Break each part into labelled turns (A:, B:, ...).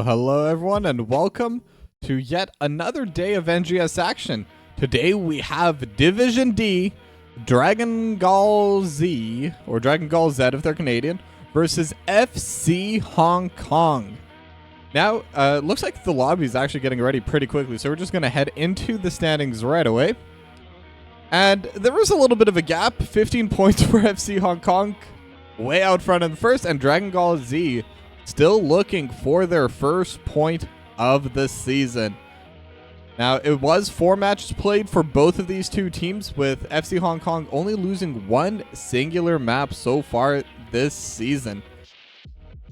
A: Hello everyone, and welcome to yet another day of NGS action. Today we have Division D, Gall Z, or Gall Z if they're Canadian, versus FC Hong Kong. Now, looks like the lobby is actually getting ready pretty quickly, so we're just going to head into the standings right away. And there was a little bit of a gap, 15 points for FC Hong Kong, way out front in the first, and Gall Z still looking for their first point of the season. Now, it was 4 matches played for both of these two teams, with FC Hong Kong only losing one singular map so far this season.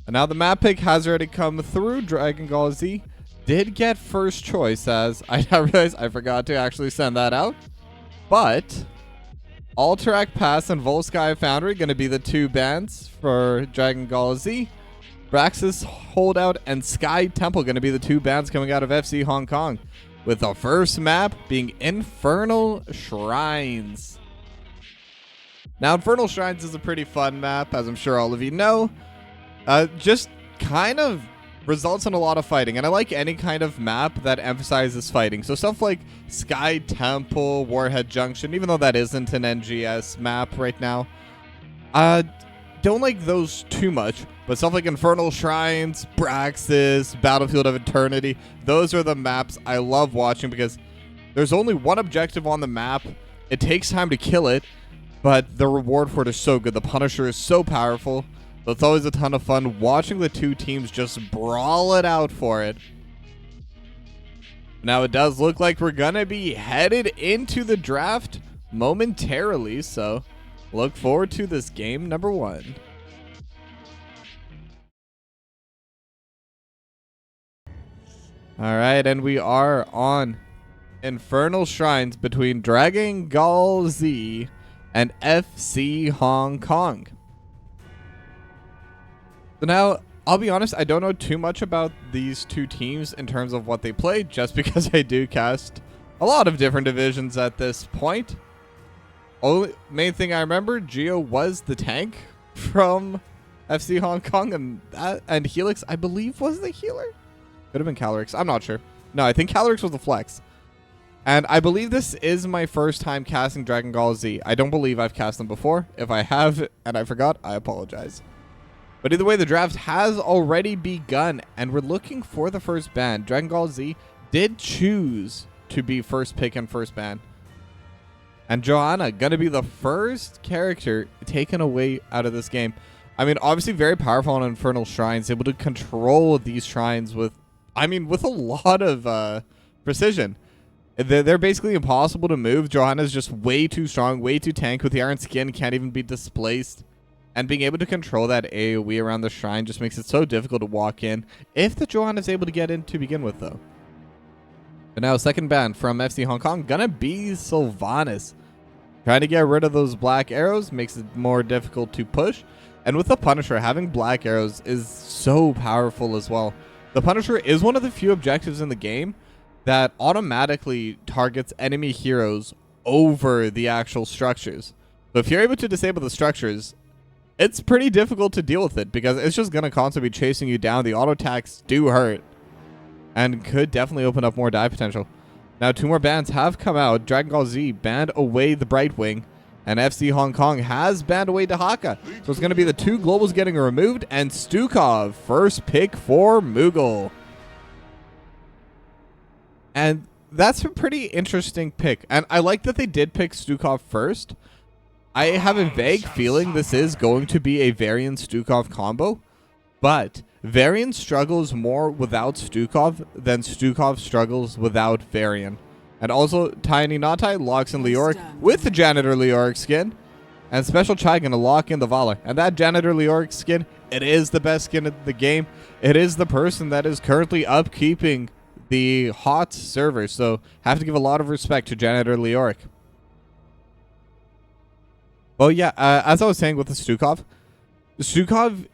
A: And now the map pick has already come through. Gall Z did get first choice, as I realized I forgot to actually send that out. But Alterac Pass and Volsky Foundry going to be the two bans for Gall Z. Braxis Holdout and Sky Temple going to be the two bans coming out of FC Hong Kong, with the first map being Infernal Shrines. Now, Infernal Shrines is a pretty fun map, as I'm sure all of you know. Just kind of results in a lot of fighting, and I like any kind of map that emphasizes fighting. So stuff like Sky Temple, Warhead Junction, even though that isn't an NGS map right now, don't like those too much. But stuff like Infernal Shrines, Braxis, Battlefield of Eternity, those are the maps I love watching, because there's only one objective on the map. It takes time to kill it, but the reward for it is so good. The Punisher is so powerful. So it's always a ton of fun watching the two teams just brawl it out for it. Now, it does look like we're going to be headed into the draft momentarily, so look forward to this game number 1. All right, and we are on Infernal Shrines between Gall Z and FC Hong Kong. So now, I'll be honest, I don't know too much about these two teams in terms of what they play, just because I do cast a lot of different divisions at this point. Only main thing I remember, Geo was the tank from FC Hong Kong, and Helix, I believe, was the healer. Could have been Calyrex. I'm not sure. No, I think Calyrex was the flex. And I believe this is my first time casting Gall Z. I don't believe I've cast them before. If I have and I forgot, I apologize. But either way, the draft has already begun, and we're looking for the first ban. Gall Z did choose to be first pick and first ban. And Johanna going to be the first character taken away out of this game. I mean, obviously very powerful on Infernal Shrines, able to control these shrines with a lot of precision. They're basically impossible to move. Johanna's just way too strong, way too tank with the iron skin, can't even be displaced. And being able to control that AoE around the shrine just makes it so difficult to walk in, if the Johanna's able to get in to begin with, though. But now, second ban from FC Hong Kong, gonna be Sylvanas. Trying to get rid of those black arrows makes it more difficult to push. And with the Punisher, having black arrows is so powerful as well. The Punisher is one of the few objectives in the game that automatically targets enemy heroes over the actual structures. So if you're able to disable the structures, it's pretty difficult to deal with it because it's just going to constantly be chasing you down. The auto attacks do hurt and could definitely open up more die potential. Now, 2 more bans have come out. Dragon Gall Z banned away the Brightwing, and FC Hong Kong has banned away Dahaka. So it's going to be the 2 globals getting removed, and Stukov, first pick for Moogle. And that's a pretty interesting pick. And I like that they did pick Stukov first. I have a vague feeling this is going to be a Varian Stukov combo, but Varian struggles more without Stukov than Stukov struggles without Varian. And also, Tiny Natai locks in Leoric with the Janitor Leoric skin, and Special Chai gonna lock in the Valor. And that Janitor Leoric skin, it is the best skin in the game. It is the person that is currently upkeeping the hot server, so have to give a lot of respect to Janitor Leoric. Well, yeah, as I was saying with the Stukov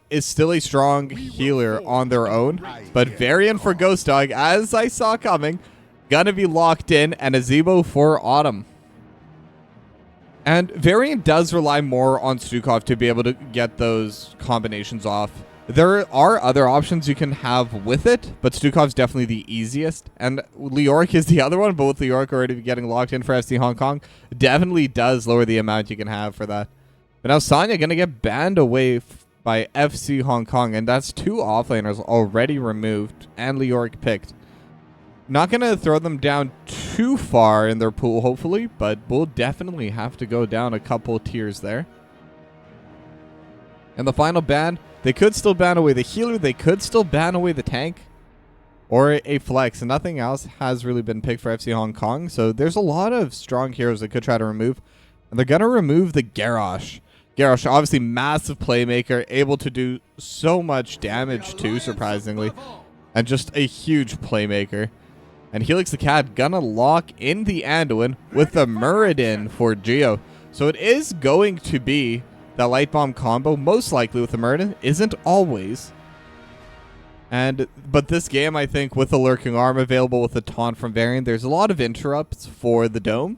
A: is still a strong healer on their own, but Varian for Ghost Dog, as I saw coming, gonna be locked in, and a Zebo for Autumn. And Varian does rely more on Stukov to be able to get those combinations off. There are other options you can have with it, but Stukov's definitely the easiest. And Leoric is the other one, but with Leoric already getting locked in for FC Hong Kong, definitely does lower the amount you can have for that. But now Sonya going to get banned away by FC Hong Kong, and that's 2 offlaners already removed and Leoric picked. Not going to throw them down too far in their pool, hopefully, but we'll definitely have to go down a couple tiers there. And the final ban, they could still ban away the healer, they could still ban away the tank, or a flex, and nothing else has really been picked for FC Hong Kong, so there's a lot of strong heroes they could try to remove, and they're going to remove the Garrosh. Garrosh, obviously massive playmaker, able to do so much damage too, surprisingly, and just a huge playmaker. And Helix the Cat gonna lock in the Anduin with the Muradin for Geo. So it is going to be the Light Bomb combo, most likely with the Muradin. Isn't always. But this game, I think, with the Lurking Arm available with the taunt from Varian, there's a lot of interrupts for the Dome.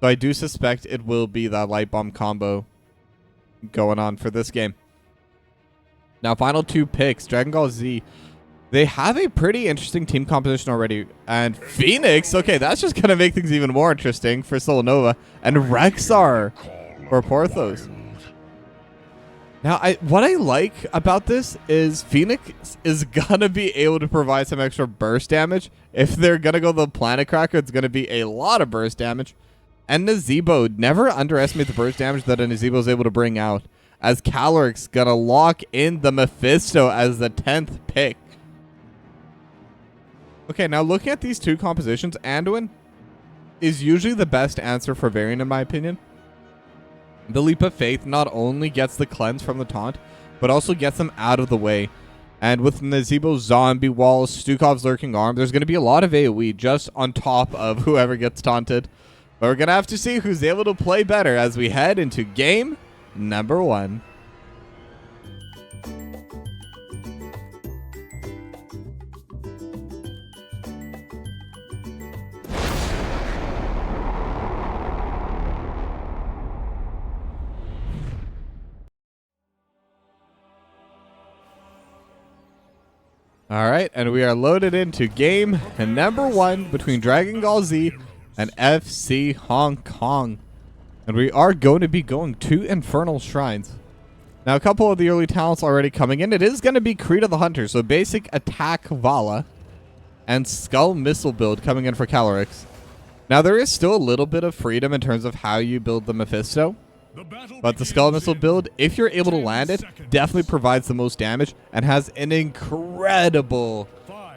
A: So I do suspect it will be that Light Bomb combo going on for this game. Now, final 2 picks, Dragon Gall Z. They have a pretty interesting team composition already. And Phoenix, okay, that's just going to make things even more interesting for Solanova. And Rexar for Porthos. Now, what I like about this is Phoenix is going to be able to provide some extra burst damage. If they're going to go the Planet Cracker, it's going to be a lot of burst damage. And Nazebo, never underestimate the burst damage that a Nazebo is able to bring out. As Caloric's going to lock in the Mephisto as the 10th pick. Okay, now looking at these 2 compositions, Anduin is usually the best answer for Varian in my opinion. The Leap of Faith not only gets the cleanse from the taunt, but also gets them out of the way. And with Nazebo's Zombie Wall, Stukov's Lurking Arm, there's going to be a lot of AoE just on top of whoever gets taunted. But we're going to have to see who's able to play better as we head into game number 1. All right, and we are loaded into game number 1 between Dragon Gall Z and FC Hong Kong. And we are going to be going to Infernal Shrines. Now, a couple of the early talents already coming in. It is going to be Krita the Hunter, so basic attack Vala and Skull Missile build coming in for Calorix. Now, there is still a little bit of freedom in terms of how you build the Mephisto. But the Skull Missile build, if you're able to land it, definitely provides the most damage and has an incredible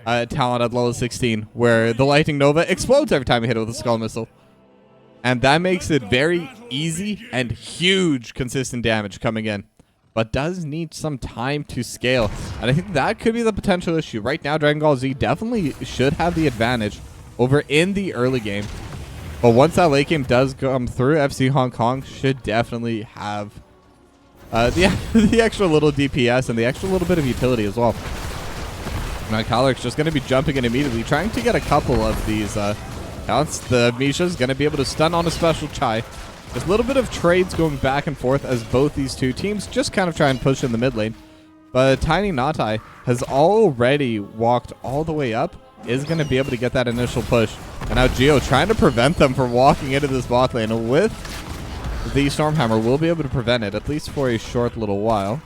A: talent at level 16, where the Lightning Nova explodes every time you hit it with a Skull Missile. And that makes it very easy and huge consistent damage coming in. But does need some time to scale. And I think that could be the potential issue. Right now, Dragon Gall Z definitely should have the advantage over in the early game. But once that late game does come through, FC Hong Kong should definitely have the extra little DPS and the extra little bit of utility as well. Now, Calric's just going to be jumping in immediately, trying to get a couple of these counts. The Misha's going to be able to stun on a special Chai. There's a little bit of trades going back and forth as both these two teams just kind of try and push in the mid lane. But Tiny Natai has already walked all the way up, is going to be able to get that initial push. And now Geo trying to prevent them from walking into this bot lane. And with the Stormhammer, we'll be able to prevent it, at least for a short little while.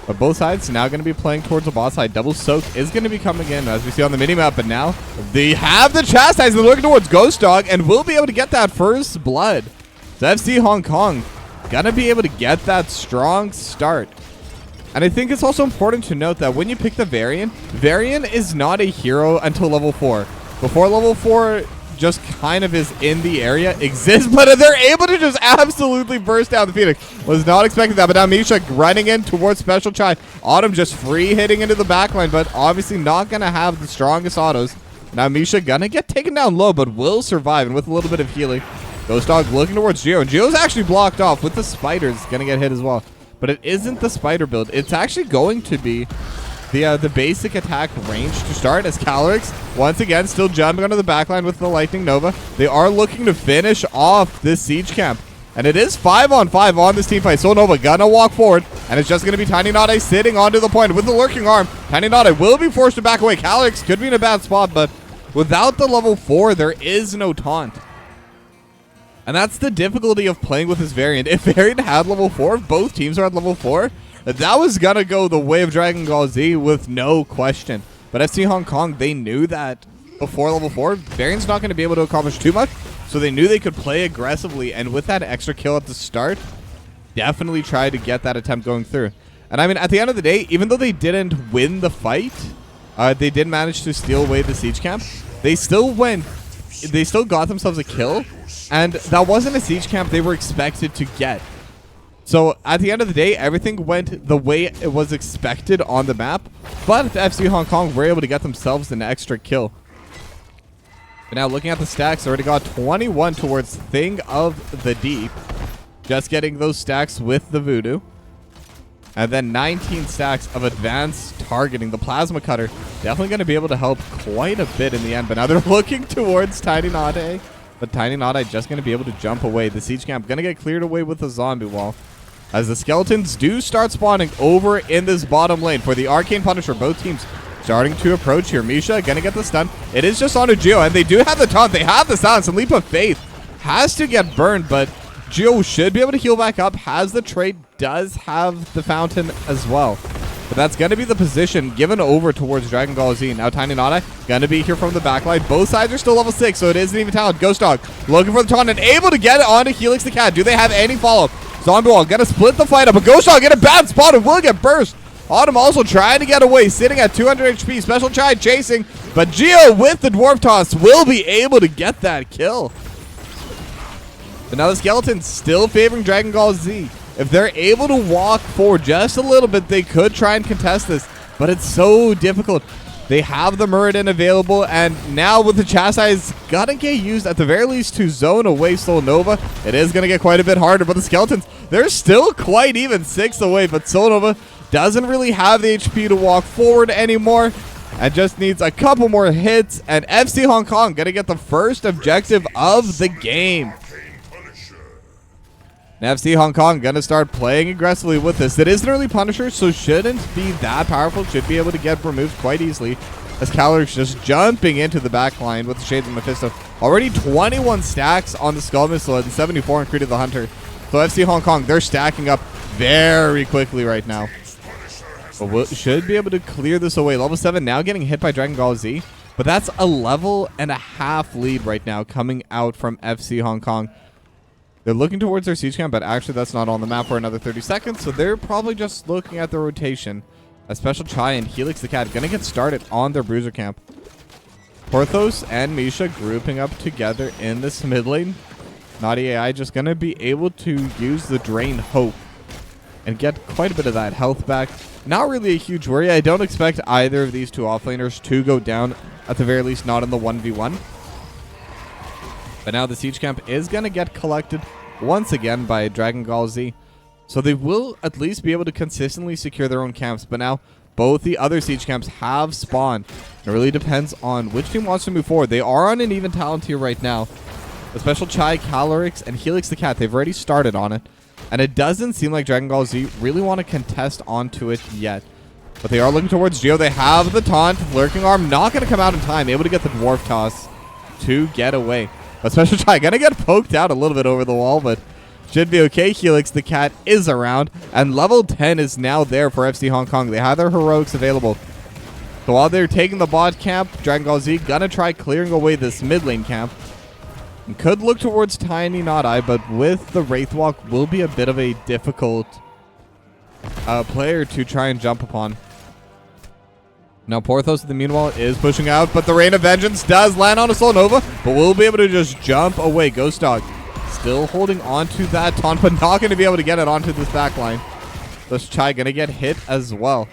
A: But both sides now going to be playing towards the bot side. Double Soak is going to be coming in, as we see on the minimap. But now they have the Chastise. They're looking towards Ghost Dog and will be able to get that first blood. So FC Hong Kong going to be able to get that strong start. And I think it's also important to note that when you pick the Varian, Varian is not a hero until level 4. Before level 4 just kind of is in the area, exists, but they're able to just absolutely burst down the Phoenix. Was not expecting that, but now Misha running in towards Special Chai. Autumn just free hitting into the backline, but obviously not going to have the strongest autos. Now Misha gonna get taken down low, but will survive, and with a little bit of healing. Ghost Dog looking towards Geo, and Geo's actually blocked off with the spiders, gonna get hit as well. But it isn't the spider build. It's actually going to be the basic attack range to start, as Calrix once again still jumping onto the backline with the Lightning Nova. They are looking to finish off this siege camp. And it is 5-on-5 on this team fight. Soul Nova gonna walk forward, and it's just gonna be Tiny Nade sitting onto the point with the lurking arm. Tiny Nade will be forced to back away. Calrix could be in a bad spot, but without the level 4, there is no taunt. And that's the difficulty of playing with this variant. If variant had level 4, if both teams are at level 4, that was gonna go the way of Dragon Gall Z with no question. But FC Hong Kong, they knew that before level 4, variant's not gonna be able to accomplish too much, so they knew they could play aggressively, and with that extra kill at the start, definitely try to get that attempt going through. And I mean, at the end of the day, even though they didn't win the fight, they did manage to steal away the siege camp. They still got themselves a kill, and that wasn't a siege camp they were expected to get. So at the end of the day, everything went the way it was expected on the map, but FC Hong Kong were able to get themselves an extra kill. But now looking at the stacks, already got 21 towards Thing of the Deep. Just getting those stacks with the Voodoo. And then 19 stacks of advanced targeting. The Plasma Cutter definitely going to be able to help quite a bit in the end. But now they're looking towards Tiny Nade. But Tiny Nade just going to be able to jump away. The siege camp going to get cleared away with a zombie wall, as the skeletons do start spawning over in this bottom lane for the Arcane Punisher. Both teams starting to approach here. Misha gonna get the stun. It is just on a Geo, and they do have the taunt. They have the silence, and Leap of Faith has to get burned, but Geo should be able to heal back up, has the trade, does have the fountain as well. But that's going to be the position given over towards Dragon Gall Z. Now Tiny Nade going to be here from the backline. Both sides are still level 6, so it isn't even talent. Ghost Dog looking for the taunt and able to get it onto Helix the Cat. Do they have any follow-up? Zombie Wall going to split the fight up, but Ghost Dog in a bad spot and will get burst. Autumn also trying to get away, sitting at 200 HP. Special Chai chasing, but Geo with the Dwarf Toss will be able to get that kill. But now the Skeletons still favoring Dragon Gall Z. If they're able to walk forward just a little bit, they could try and contest this, but it's so difficult. They have the Muradin available, and now with the Chastise gonna get used at the very least to zone away Soul Nova. It is gonna get quite a bit harder, but the Skeletons, they're still quite even 6 away, but Soul Nova doesn't really have the HP to walk forward anymore and just needs a couple more hits, and FC Hong Kong gonna get the first objective of the game. And FC Hong Kong gonna start playing aggressively with this. It is an early Punisher, so shouldn't be that powerful. Should be able to get removed quite easily, as Calrix just jumping into the back line with the Shades of Mephisto. Already 21 stacks on the Skull Missile and 74 on Creed of the Hunter. So FC Hong Kong, they're stacking up very quickly right now. But should be able to clear this away. Level 7 now getting hit by Dragon Gall Z. But that's a level and a half lead right now coming out from FC Hong Kong. They're looking towards their siege camp, but actually that's not on the map for another 30 seconds, so they're probably just looking at the rotation. A Special Chai and Helix the Cat gonna get started on their bruiser camp. Porthos and Misha grouping up together in this mid lane. Naughty AI just gonna be able to use the Drain Hope and get quite a bit of that health back. Not really a huge worry. I don't expect either of these two offlaners to go down, at the very least not in the 1v1. But now the siege camp is going to get collected once again by Dragon Gall Z. So they will at least be able to consistently secure their own camps. But now both the other siege camps have spawned. It really depends on which team wants to move forward. They are on an even talent here right now. The Special Chai, Calorix, and Helix the Cat, they've already started on it. And it doesn't seem like Dragon Gall Z really want to contest onto it yet. But they are looking towards Geo. They have the taunt. Lurking Arm not going to come out in time. Able to get the Dwarf Toss to get away. But Special Chai going to get poked out a little bit over the wall, but should be okay. Helix the Cat is around. And level 10 is now there for FC Hong Kong. They have their heroics available. So while they're taking the bot camp, Dragon Gall Z going to try clearing away this mid lane camp. And could look towards Tiny Not Eye, but with the Wraithwalk will be a bit of a difficult player to try and jump upon. Now Porthos in the meanwhile is pushing out, but the Rain of Vengeance does land on a Soul Nova, but we'll be able to just jump away. Ghost Dog still holding on to that taunt, but not going to be able to get it onto this back line. This Chai going to get hit as well.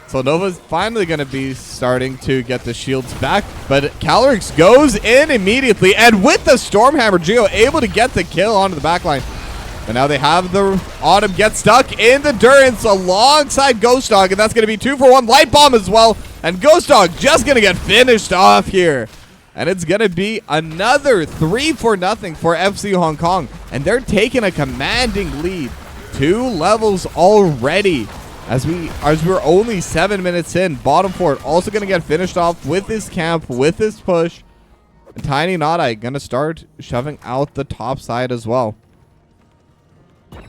A: So Nova's finally going to be starting to get the shields back, but Calorix goes in immediately, and with the Stormhammer, Geo able to get the kill onto the back line. But now they have the Autumn get stuck in the Durance alongside Ghost Dog, and that's going to be 2-for-1 Light Bomb as well. And Ghost Dog just going to get finished off here. And it's going to be another 3-0 for FC Hong Kong. And they're taking a commanding lead. 2 levels already. As we're only 7 minutes in, bottom fort also going to get finished off with this camp, with this push. And Tiny Not Eye going to start shoving out the top side as well.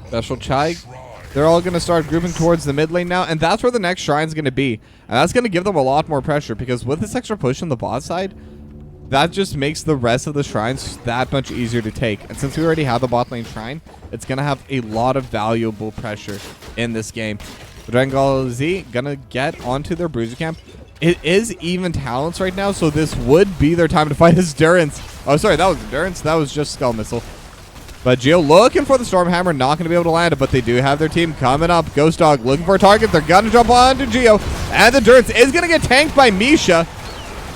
A: Special Chai, they're all going to start grouping towards the mid lane now, and that's where the next shrine's going to be. And that's going to give them a lot more pressure, because with this extra push on the bot side, that just makes the rest of the shrines that much easier to take. And since we already have the bot lane shrine, it's going to have a lot of valuable pressure in this game. Dragon Gall Z going to get onto their bruiser camp. It is even talents right now, so this would be their time to fight his Durance. Oh, sorry, that was Durance. That was just Skull Missile. But Geo looking for the Stormhammer, not going to be able to land it, but they do have their team coming up. Ghost Dog looking for a target. They're going to jump onto Geo. And the Durance is going to get tanked by Misha,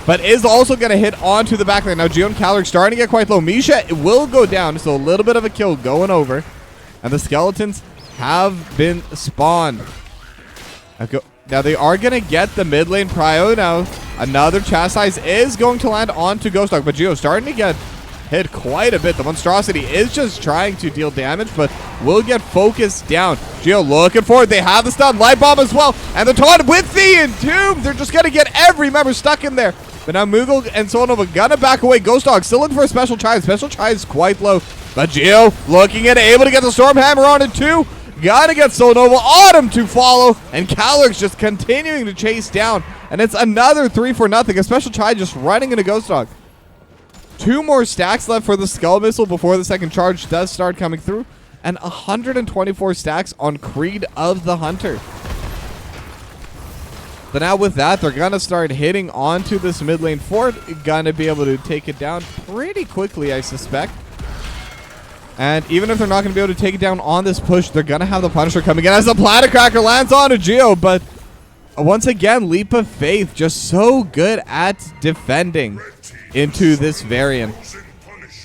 A: but is also going to hit onto the backline. Now Geo and Calorix starting to get quite low. Misha will go down, so a little bit of a kill going over. And the skeletons have been spawned. Now they are going to get the mid lane prio now. Another Chastise is going to land onto Ghost Dog, but Geo starting to get hit quite a bit. The Monstrosity is just trying to deal damage, but will get focused down. Geo looking for it. They have the stun. Light Bomb as well. And the taunt with the Entomb. They're just going to get every member stuck in there. But now Moogle and Soul Nova gonna back away. Ghost Dog still looking for a Special Chai. Special Chai is quite low. But Geo looking at it, able to get the Stormhammer on it too. Gotta get Soul Nova. Autumn to follow. And Calorix just continuing to chase down. And it's another 3-0. A Special Chai just running into Ghost Dog. 2 more stacks left for the Skull Missile before the second charge does start coming through. And 124 stacks on Creed of the Hunter. But now with that, they're going to start hitting onto this mid lane fort. Going to be able to take it down pretty quickly, I suspect. And even if they're not going to be able to take it down on this push, they're going to have the Punisher coming in as the Planet Cracker lands onto Geo. But once again, Leap of Faith just so good at defending into this variant.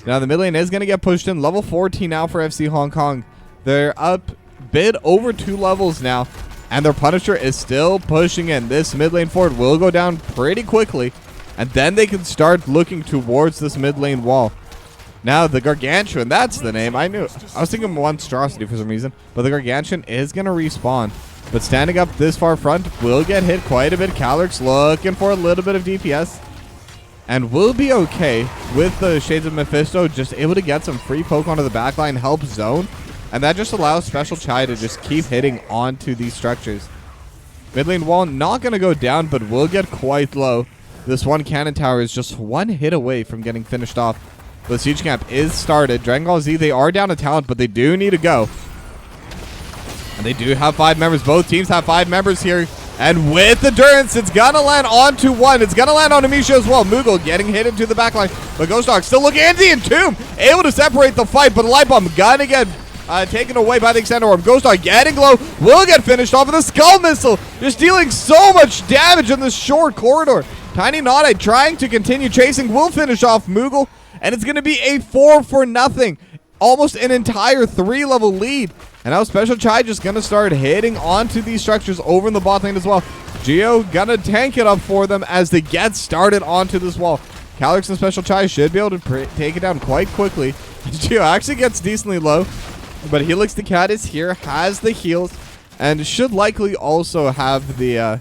A: Now the mid lane is going to get pushed in. Level 14 now for FC Hong Kong. They're up bid over 2 levels now. And their Punisher is still pushing in. This mid lane fort will go down pretty quickly. And then they can start looking towards this mid lane wall. Now the Gargantuan, that's the name. I was thinking Monstrosity for some reason. But the Gargantuan is going to respawn. But standing up this far front will get hit quite a bit. Calorix looking for a little bit of DPS. And will be okay with the Shades of Mephisto just able to get some free poke onto the backline, help zone. And that just allows Special Chai to just keep hitting onto these structures. Mid lane wall not going to go down, but will get quite low. This one cannon tower is just one hit away from getting finished off. The siege camp is started. Dragon Gall Z, they are down a talent, but they do need to go. And they do have 5 members. Both teams have 5 members here. And with endurance, it's gonna land onto one. It's gonna land on Amisha as well. Moogle getting hit into the backline. But Ghost Dog still looking into the Entomb. Able to separate the fight, but the Light Bomb gonna get taken away by the Extended Orb. Ghost Dog getting low. Will get finished off with a Skull Missile. Just dealing so much damage in this short corridor. Tiny Nodite trying to continue chasing. Will finish off Moogle. And it's gonna be a 4-0. Almost an entire 3-level lead. And now Special Chai just going to start hitting onto these structures over in the bot lane as well. Geo going to tank it up for them as they get started onto this wall. Calyx and Special Chai should be able to take it down quite quickly. Geo actually gets decently low, but Helix the Cat is here, has the heals, and should likely also have the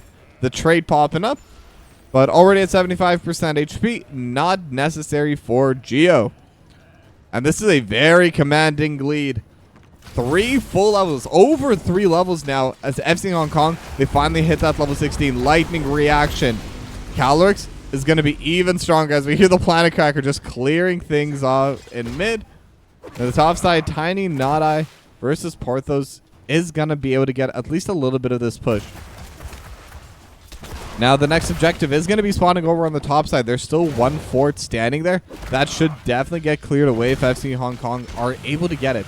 A: trade popping up. But already at 75% HP, not necessary for Geo. And this is a very commanding lead. 3 full levels, over 3 levels now as FC Hong Kong, they finally hit that level 16 lightning reaction. Calyx is going to be even stronger as we hear the Planet Cracker just clearing things off in mid. On the top side, Tiny Nodai versus Porthos is going to be able to get at least a little bit of this push. Now the next objective is going to be spawning over on the top side. There's still 1 fort standing there. That should definitely get cleared away if FC Hong Kong are able to get it.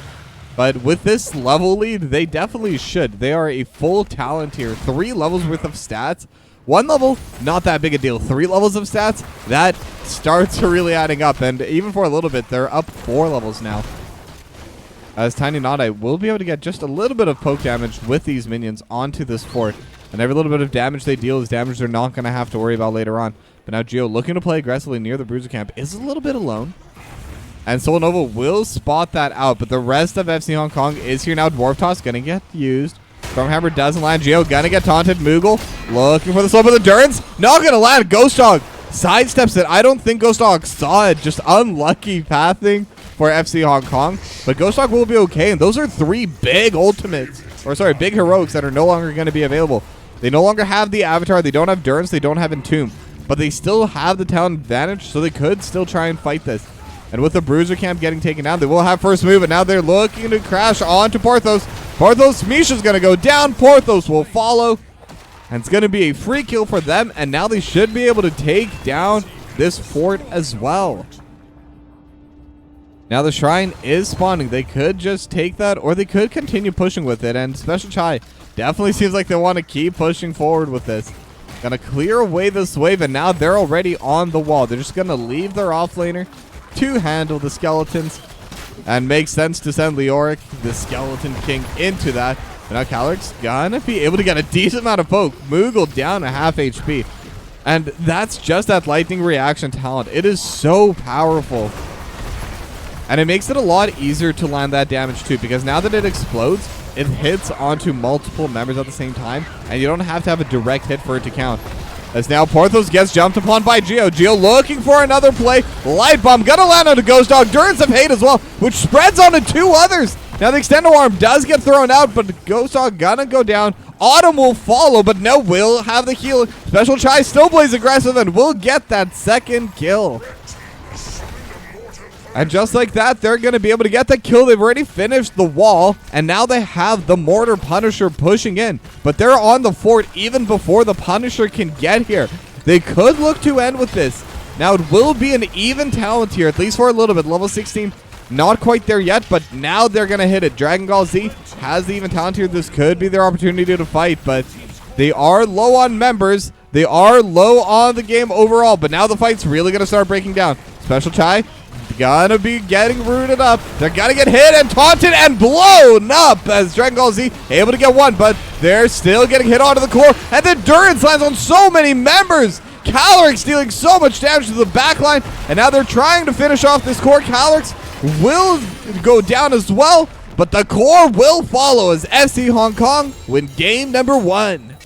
A: But with this level lead, they definitely should. They are a full talent here. 3 levels worth of stats. 1 level, not that big a deal. 3 levels of stats, that starts really adding up. And even for a little bit, they're up 4 levels now. As Tiny Nodai will be able to get just a little bit of poke damage with these minions onto this fort. And every little bit of damage they deal is damage they're not going to have to worry about later on. But now Geo, looking to play aggressively near the Bruiser camp, is a little bit alone. And Solanova will spot that out, but the rest of FC Hong Kong is here now. Dwarf Toss gonna get used. Stormhammer doesn't land. Geo gonna get taunted. Moogle looking for the slope of the Endurance. Not gonna land. Ghost Dog sidesteps it. I don't think Ghost Dog saw it. Just unlucky pathing for FC Hong Kong. But Ghost Dog will be okay. And those are 3 big ultimates. Or sorry, big heroics that are no longer gonna be available. They no longer have the Avatar. They don't have Endurance. They don't have Entomb. But they still have the talent advantage, so they could still try and fight this. And with the Bruiser camp getting taken down, they will have first move, and now they're looking to crash onto Porthos. Porthos, Misha's going to go down. Porthos will follow. And it's going to be a free kill for them, and now they should be able to take down this fort as well. Now the Shrine is spawning. They could just take that, or they could continue pushing with it, and Special Chai definitely seems like they want to keep pushing forward with this. Gonna clear away this wave, and now they're already on the wall. They're just going to leave their offlaner to handle the skeletons, and makes sense to send Leoric, the Skeleton King, into that. But now Calyx gonna be able to get a decent amount of poke. Moogle down a half HP, and that's just that lightning reaction talent. It is so powerful, and it makes it a lot easier to land that damage too, because now that it explodes, it hits onto multiple members at the same time, and you don't have to have a direct hit for it to count. As now Porthos gets jumped upon by Geo. Geo looking for another play. Light Bomb gonna land on a Ghost Dog. Durance of Hate as well, which spreads onto 2 others. Now the Extended Arm does get thrown out, but Ghost Dog gonna go down. Autumn will follow, but no, will have the heal. Special Chai still plays aggressive and will get that second kill. And just like that, they're going to be able to get the kill. They've already finished the wall, and now they have the Mortar Punisher pushing in. But they're on the fort even before the Punisher can get here. They could look to end with this. Now, it will be an even talent here, at least for a little bit. Level 16, not quite there yet, but now they're going to hit it. Dragon Gall Z has the even talent here. This could be their opportunity to fight, but they are low on members. They are low on the game overall, but now the fight's really going to start breaking down. Special Chai gonna be getting rooted up. They're gonna get hit and taunted and blown up as Dragon Gall Z able to get one, but they're still getting hit onto the core, and the Endurance lands on so many members. Calyx dealing so much damage to the backline, and now they're trying to finish off this core. Calyx will go down as well, but the core will follow as FC Hong Kong win game number 1.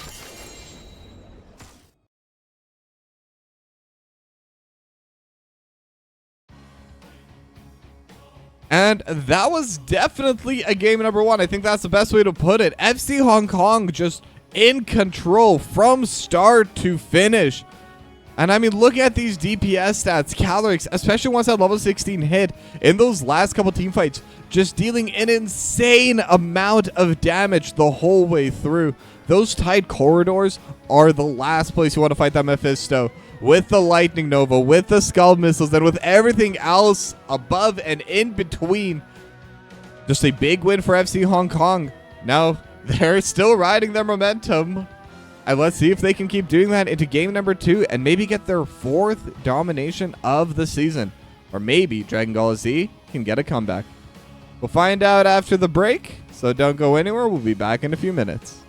A: And that was definitely a game number 1. I think that's the best way to put it. FC Hong Kong just in control from start to finish. And I mean, look at these DPS stats. Calyrex, especially once that level 16 hit in those last couple team fights, just dealing an insane amount of damage the whole way through. Those tight corridors are the last place you want to fight that Mephisto. With the Lightning Nova, with the Skull Missiles, and with everything else above and in between. Just a big win for FC Hong Kong. Now, they're still riding their momentum. And let's see if they can keep doing that into game number 2 and maybe get their 4th domination of the season. Or maybe Dragon Gall Z can get a comeback. We'll find out after the break, so don't go anywhere. We'll be back in a few minutes.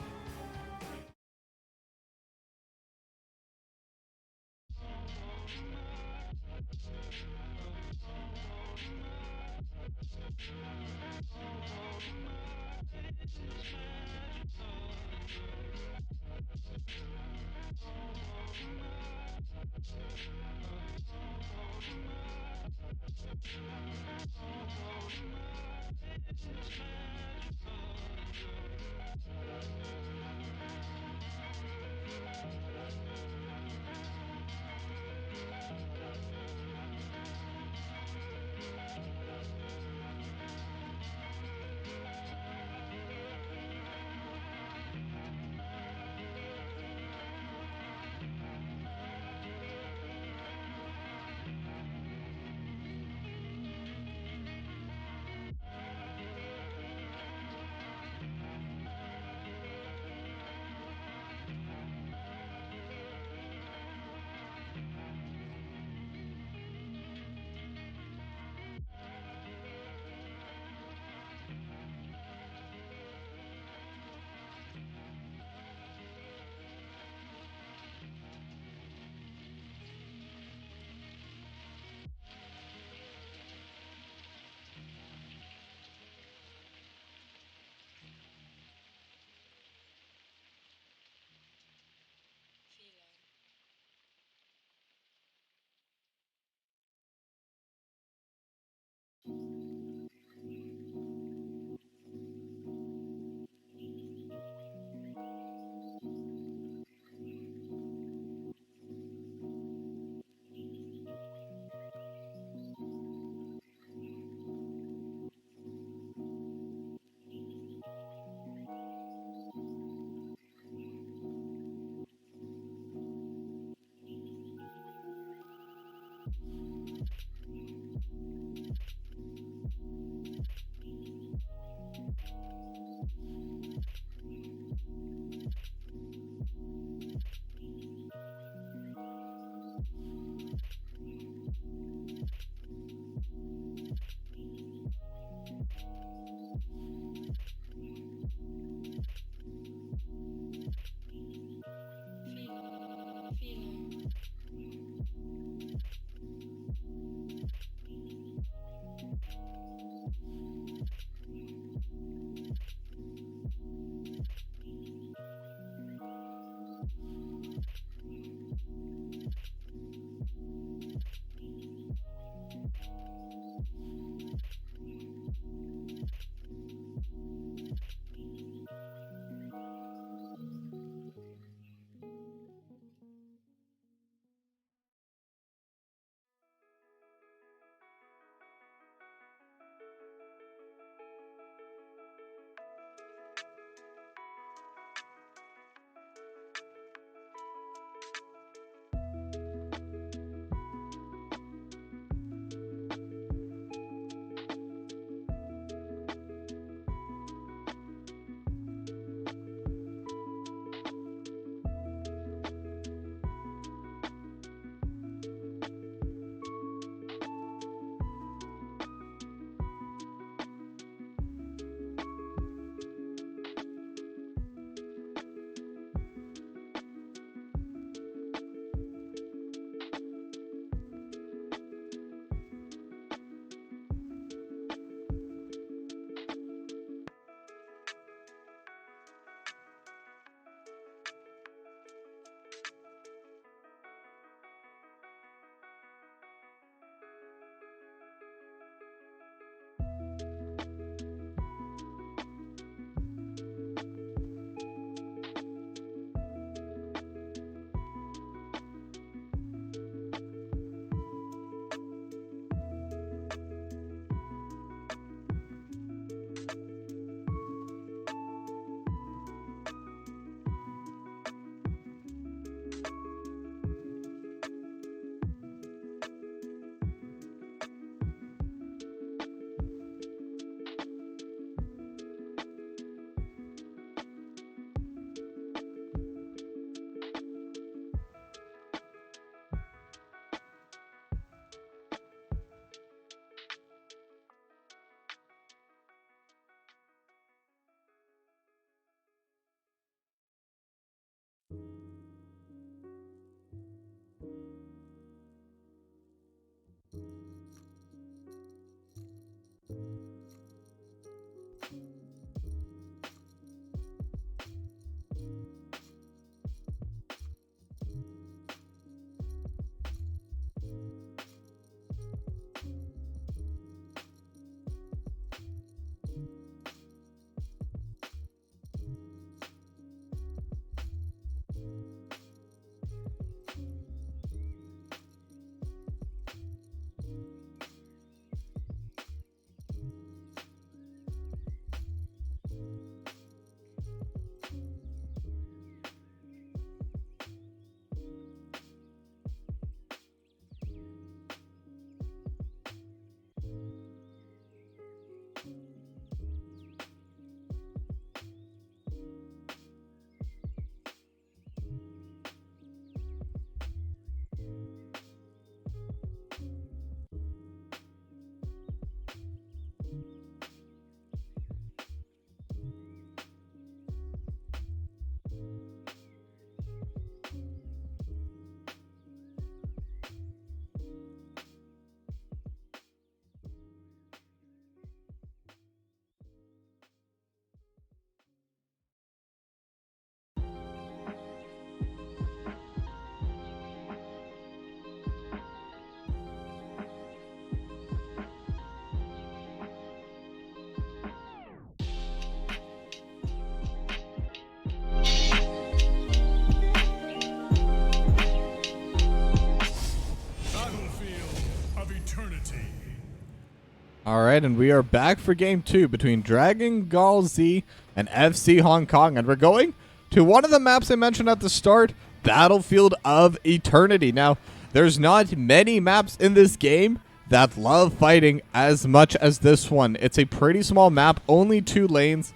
A: Alright, and we are back for game 2 between Dragon Gall Z and FC Hong Kong. And we're going to one of the maps I mentioned at the start, Battlefield of Eternity. Now, there's not many maps in this game that love fighting as much as this one. It's a pretty small map, only 2 lanes,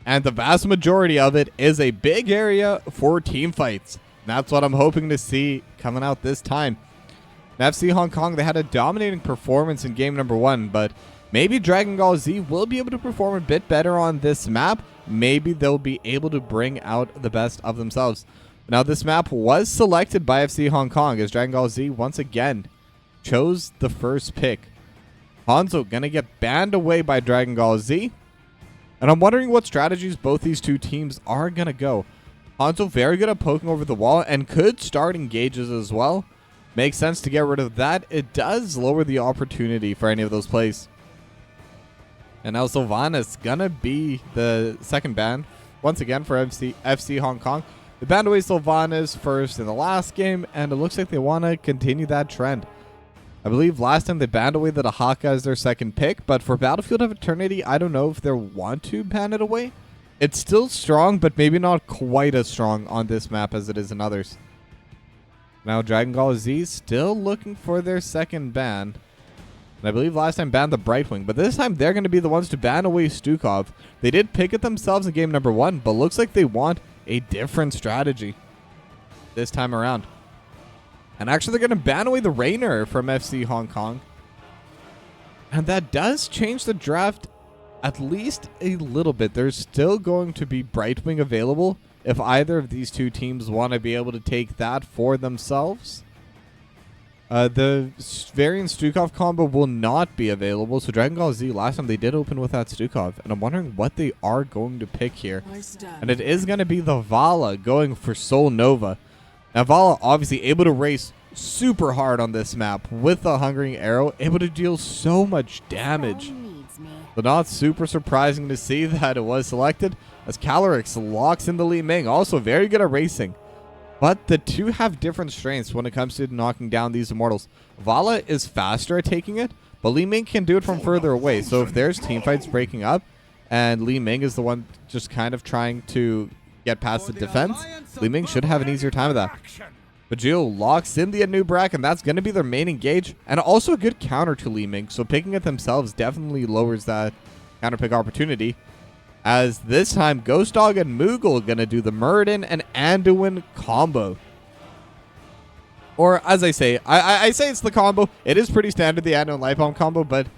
A: and the vast majority of it is a big area for team fights. And that's what I'm hoping to see coming out this time. FC Hong Kong, they had a dominating performance in game number 1, but maybe Dragon Gall Z will be able to perform a bit better on this map. Maybe they'll be able to bring out the best of themselves. Now, this map was selected by FC Hong Kong as Dragon Gall Z once again chose the first pick. Hanzo gonna get banned away by Dragon Gall Z, and I'm wondering what strategies both these two teams are gonna go. Hanzo very good at poking over the wall and could start engages as well. Makes sense to get rid of that. It does lower the opportunity for any of those plays. And now Sylvanas gonna be the second ban once again for FC Hong Kong. They banned away Sylvanas first in the last game, and it looks like they want to continue that trend. I believe last time they banned away the Dahaka as their second pick, but for Battlefield of Eternity, I don't know if they want to ban it away. It's still strong, but maybe not quite as strong on this map as it is in others. Now Dragon Gall Z still looking for their second ban. And I believe last time banned the Brightwing, but this time they're going to be the ones to ban away Stukov. They did pick it themselves in game number 1, but looks like they want a different strategy this time around. And actually they're going to ban away the Rainer from FC Hong Kong. And that does change the draft at least a little bit. There's still going to be Brightwing available if either of these two teams want to be able to take that for themselves. The variant Stukov combo will not be available. So Dragon Gall Z, last time they did open with that Stukov. And I'm wondering what they are going to pick here. And it is going to be the Vala going for Sol Nova. Now Vala obviously able to race super hard on this map with the Hungering Arrow. Able to deal so much damage. So not super surprising to see that it was selected, as Calyrex locks in the Li Ming, also very good at racing. But the two have different strengths when it comes to knocking down these immortals. Vala is faster at taking it, but Li Ming can do it from further away. So if there's teamfights breaking up, and Li Ming is the one just kind of trying to get past the defense, Li Ming should have an easier time of that. Bajil locks in the Anubrak, and that's going to be their main engage, and also a good counter to Li Ming, so picking it themselves definitely lowers that counter pick opportunity. As this time, Ghost Dog and Moogle going to do the Muradin and Anduin combo. Or, as I say, I say it's the combo. It is pretty standard, the Anduin Light Bomb combo, but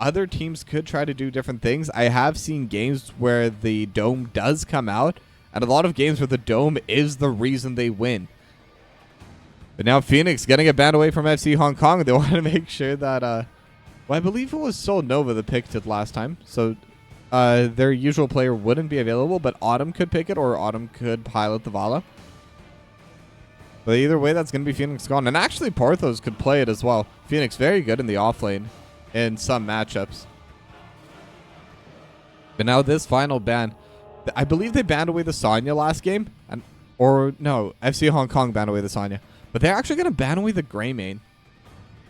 A: other teams could try to do different things. I have seen games where the Dome does come out, and a lot of games where the Dome is the reason they win. But now Phoenix getting it banned away from FC Hong Kong. They want to make sure that, well, I believe it was Sol Nova that picked it last time. So their usual player wouldn't be available, but Autumn could pick it, or Autumn could pilot the Vala. But either way, that's going to be Phoenix gone. And actually, Porthos could play it as well. Phoenix very good in the off lane in some matchups. But now this final ban, I believe they banned away the Sonya last game. Or no, FC Hong Kong banned away the Sonya. But they're actually going to ban away the Greymane.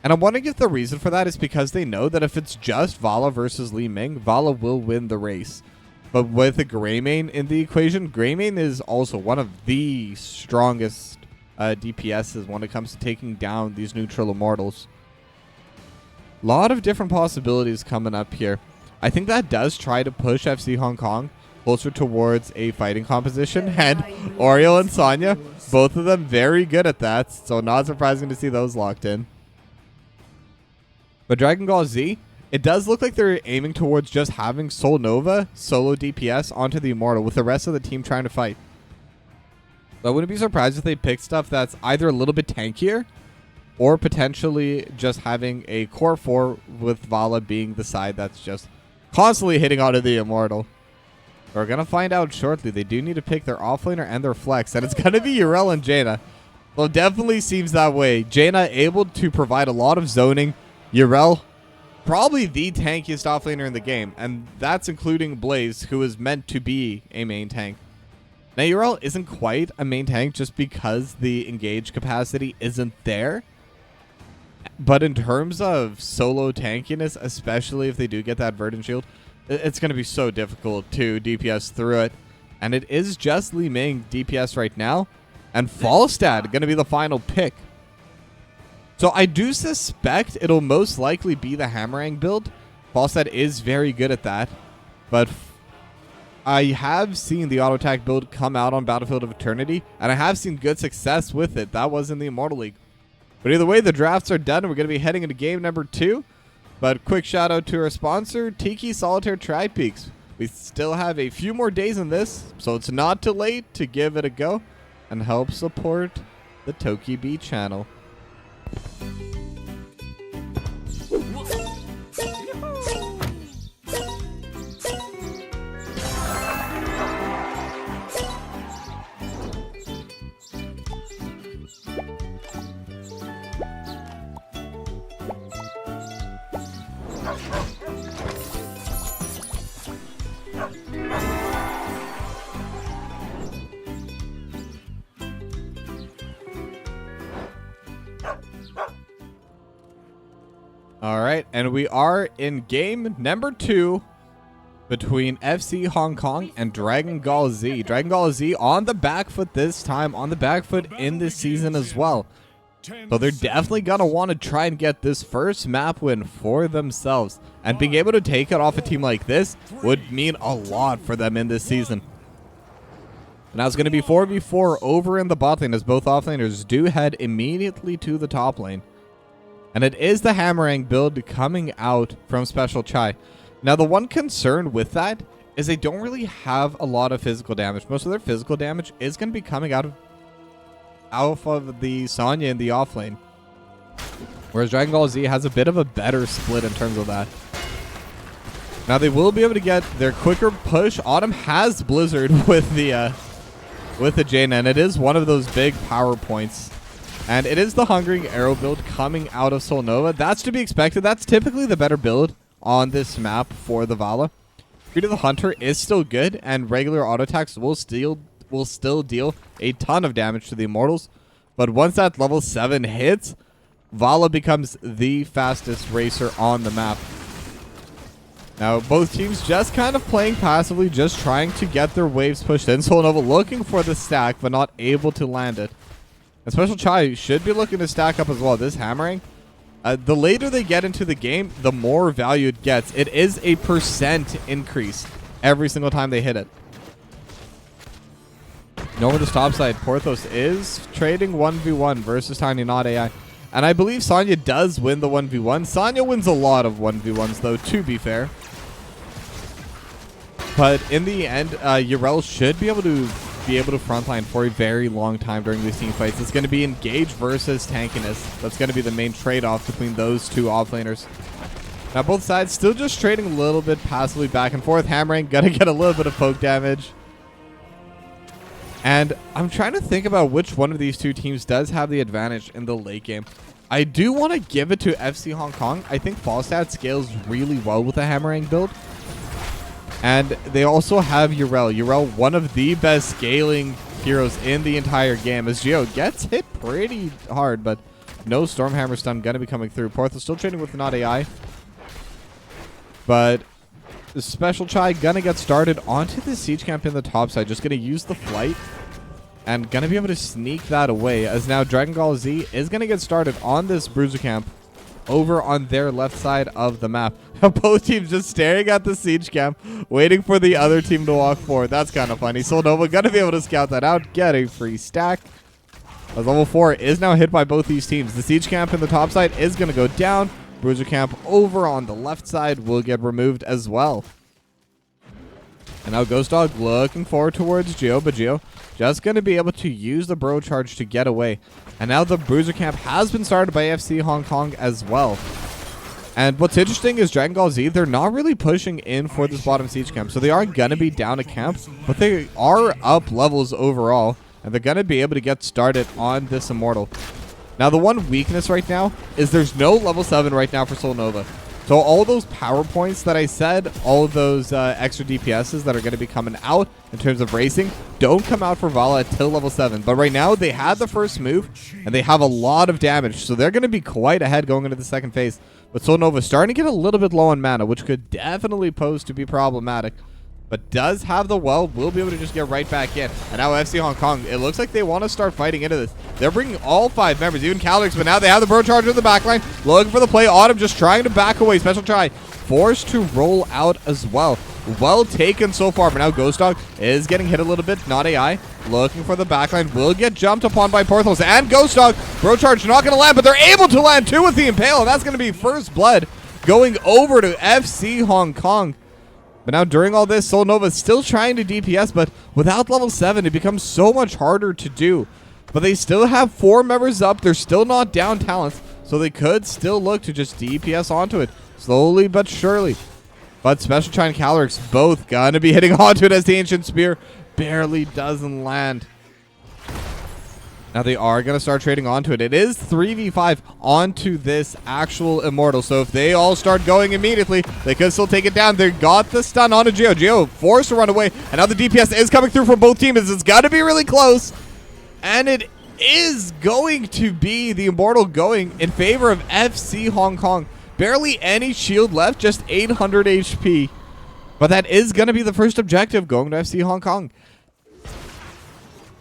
A: And I'm wondering if the reason for that is because they know that if it's just Vala versus Li Ming, Vala will win the race. But with the Greymane in the equation, Greymane is also one of the strongest DPSs when it comes to taking down these neutral immortals. A lot of different possibilities coming up here. I think that does try to push FC Hong Kong closer towards a fighting composition, and Oriel and Sonya, both of them very good at that, so not surprising to see those locked in. But Dragon Gall Z, it does look like they're aiming towards just having Sol Nova solo DPS onto the Immortal with the rest of the team trying to fight. So I wouldn't be surprised if they pick stuff that's either a little bit tankier or potentially just having a core 4 with Vala being the side that's just constantly hitting onto the Immortal. We're going to find out shortly. They do need to pick their offlaner and their flex, and it's going to be Yrel and Jaina. Well, it definitely seems that way. Jaina able to provide a lot of zoning. Yrel, probably the tankiest offlaner in the game, and that's including Blaze, who is meant to be a main tank. Now, Yrel isn't quite a main tank just because the engage capacity isn't there. But in terms of solo tankiness, especially if they do get that Verdant Shield, it's going to be so difficult to DPS through it. And it is just Li Ming DPS right now. And Falstad going to be the final pick. So I do suspect it'll most likely be the Hammerang build. Falstad is very good at that. But I have seen the auto attack build come out on Battlefield of Eternity. And I have seen good success with it. That was in the Immortal League. But either way, the drafts are done. And we're going to be heading into game number 2. But quick shout out to our sponsor, Tiki Solitaire 3peaks. We still have a few more days in this, so it's not too late to give it a go and help support the TokiB channel. All right, and we are in game number 2 between FC Hong Kong and Dragon Gall Z. Dragon Gall Z on the back foot this time, on the back foot in this season as well. So they're definitely going to want to try and get this first map win for themselves. And being able to take it off a team like this would mean a lot for them in this season. Now it's going to be 4v4 over in the bot lane as both offlaners do head immediately to the top lane. And it is the Hammerang build coming out from Special Chai. Now, the one concern with that is they don't really have a lot of physical damage. Most of their physical damage is going to be coming out of the Sonya in the offlane. Whereas Dragon Gall Z has a bit of a better split in terms of that. Now, they will be able to get their quicker push. Autumn has Blizzard with the Jaina, and it is one of those big power points. And it is the Hungering Arrow build coming out of Solnova. That's to be expected. That's typically the better build on this map for the Vala. Speed of the Hunter is still good, and regular auto attacks will still deal a ton of damage to the Immortals. But once that level 7 hits, Vala becomes the fastest racer on the map. Now, both teams just kind of playing passively, just trying to get their waves pushed in. Solnova looking for the stack, but not able to land it. And Special Chai should be looking to stack up as well. This Hammering, the later they get into the game, the more value it gets. It is a % increase every single time they hit it. Over this top side, Porthos is trading 1v1 versus Tiny Not AI. And I believe Sonya does win the 1v1. Sonya wins a lot of 1v1s, though, to be fair. But in the end, Yrel should be able to frontline for a very long time during these team fights. It's going to be engage versus tankiness. That's going to be the main trade-off between those two offlaners. Now, both sides still just trading a little bit passively back and forth. Hammering going to get a little bit of poke damage. And I'm trying to think about which one of these two teams does have the advantage in the late game. I do want to give it to FC Hong Kong. I think Falstad scales really well with the Hammering build. And they also have Yrel. Yrel, one of the best scaling heroes in the entire game, as Geo gets hit pretty hard, but no Stormhammer stun going to be coming through. Porthos still trading with Not AI. But the Special Chai going to get started onto the siege camp in the top side. Just going to use the flight and going to be able to sneak that away, as now Dragon Gall Z is going to get started on this Bruiser camp over on their left side of the map. Both teams just staring at the siege camp, waiting for the other team to walk forward. That's kind of funny. Solnova going to be able to scout that out, get a free stack. As level 4 is now hit by both these teams. The siege camp in the top side is going to go down. Bruiser camp over on the left side will get removed as well. And now Ghost Dog looking forward towards Geo, but Geo just going to be able to use the bro charge to get away. And now the Bruiser camp has been started by FC Hong Kong as well. And what's interesting is Dragon Gall Z, they're not really pushing in for this bottom siege camp. So they are going to be down a camp, but they are up levels overall. And they're going to be able to get started on this Immortal. Now, the one weakness right now is there's no level 7 right now for Solnova. So all those power points that I said, all of those extra DPSs that are going to be coming out in terms of racing, don't come out for Vala till level 7. But right now, they had the first move, and they have a lot of damage. So they're going to be quite ahead going into the second phase. But Soul Nova starting to get a little bit low on mana, which could definitely pose to be problematic. But does have the well, will be able to just get right back in. And now FC Hong Kong, it looks like they want to start fighting into this. They're bringing all 5 members, even Calix, but now they have the Bro Charger in the backline. Looking for the play. Autumn just trying to back away. Special try. Forced to roll out as well. Well taken so far, but now Ghost Dog is getting hit a little bit. Not AI. Looking for the backline. Will get jumped upon by Porthos and Ghost Dog. Bro Charge not going to land, but they're able to land 2 with the Impale. And that's going to be first blood going over to FC Hong Kong. But now during all this, Soul Nova is still trying to DPS, but without level 7, it becomes so much harder to do. But they still have 4 members up. They're still not down talents, so they could still look to just DPS onto it slowly but surely. But Special Try and Calyrex both gonna be hitting onto it as the Ancient Spear barely doesn't land. Now they are going to start trading onto it. It is 3v5 onto this actual Immortal. So if they all start going immediately, they could still take it down. They got the stun onto Geo. Geo forced to run away. And now the DPS is coming through from both teams. It's got to be really close. And it is going to be the Immortal going in favor of FC Hong Kong. Barely any shield left, just 800 HP. But that is going to be the first objective going to FC Hong Kong.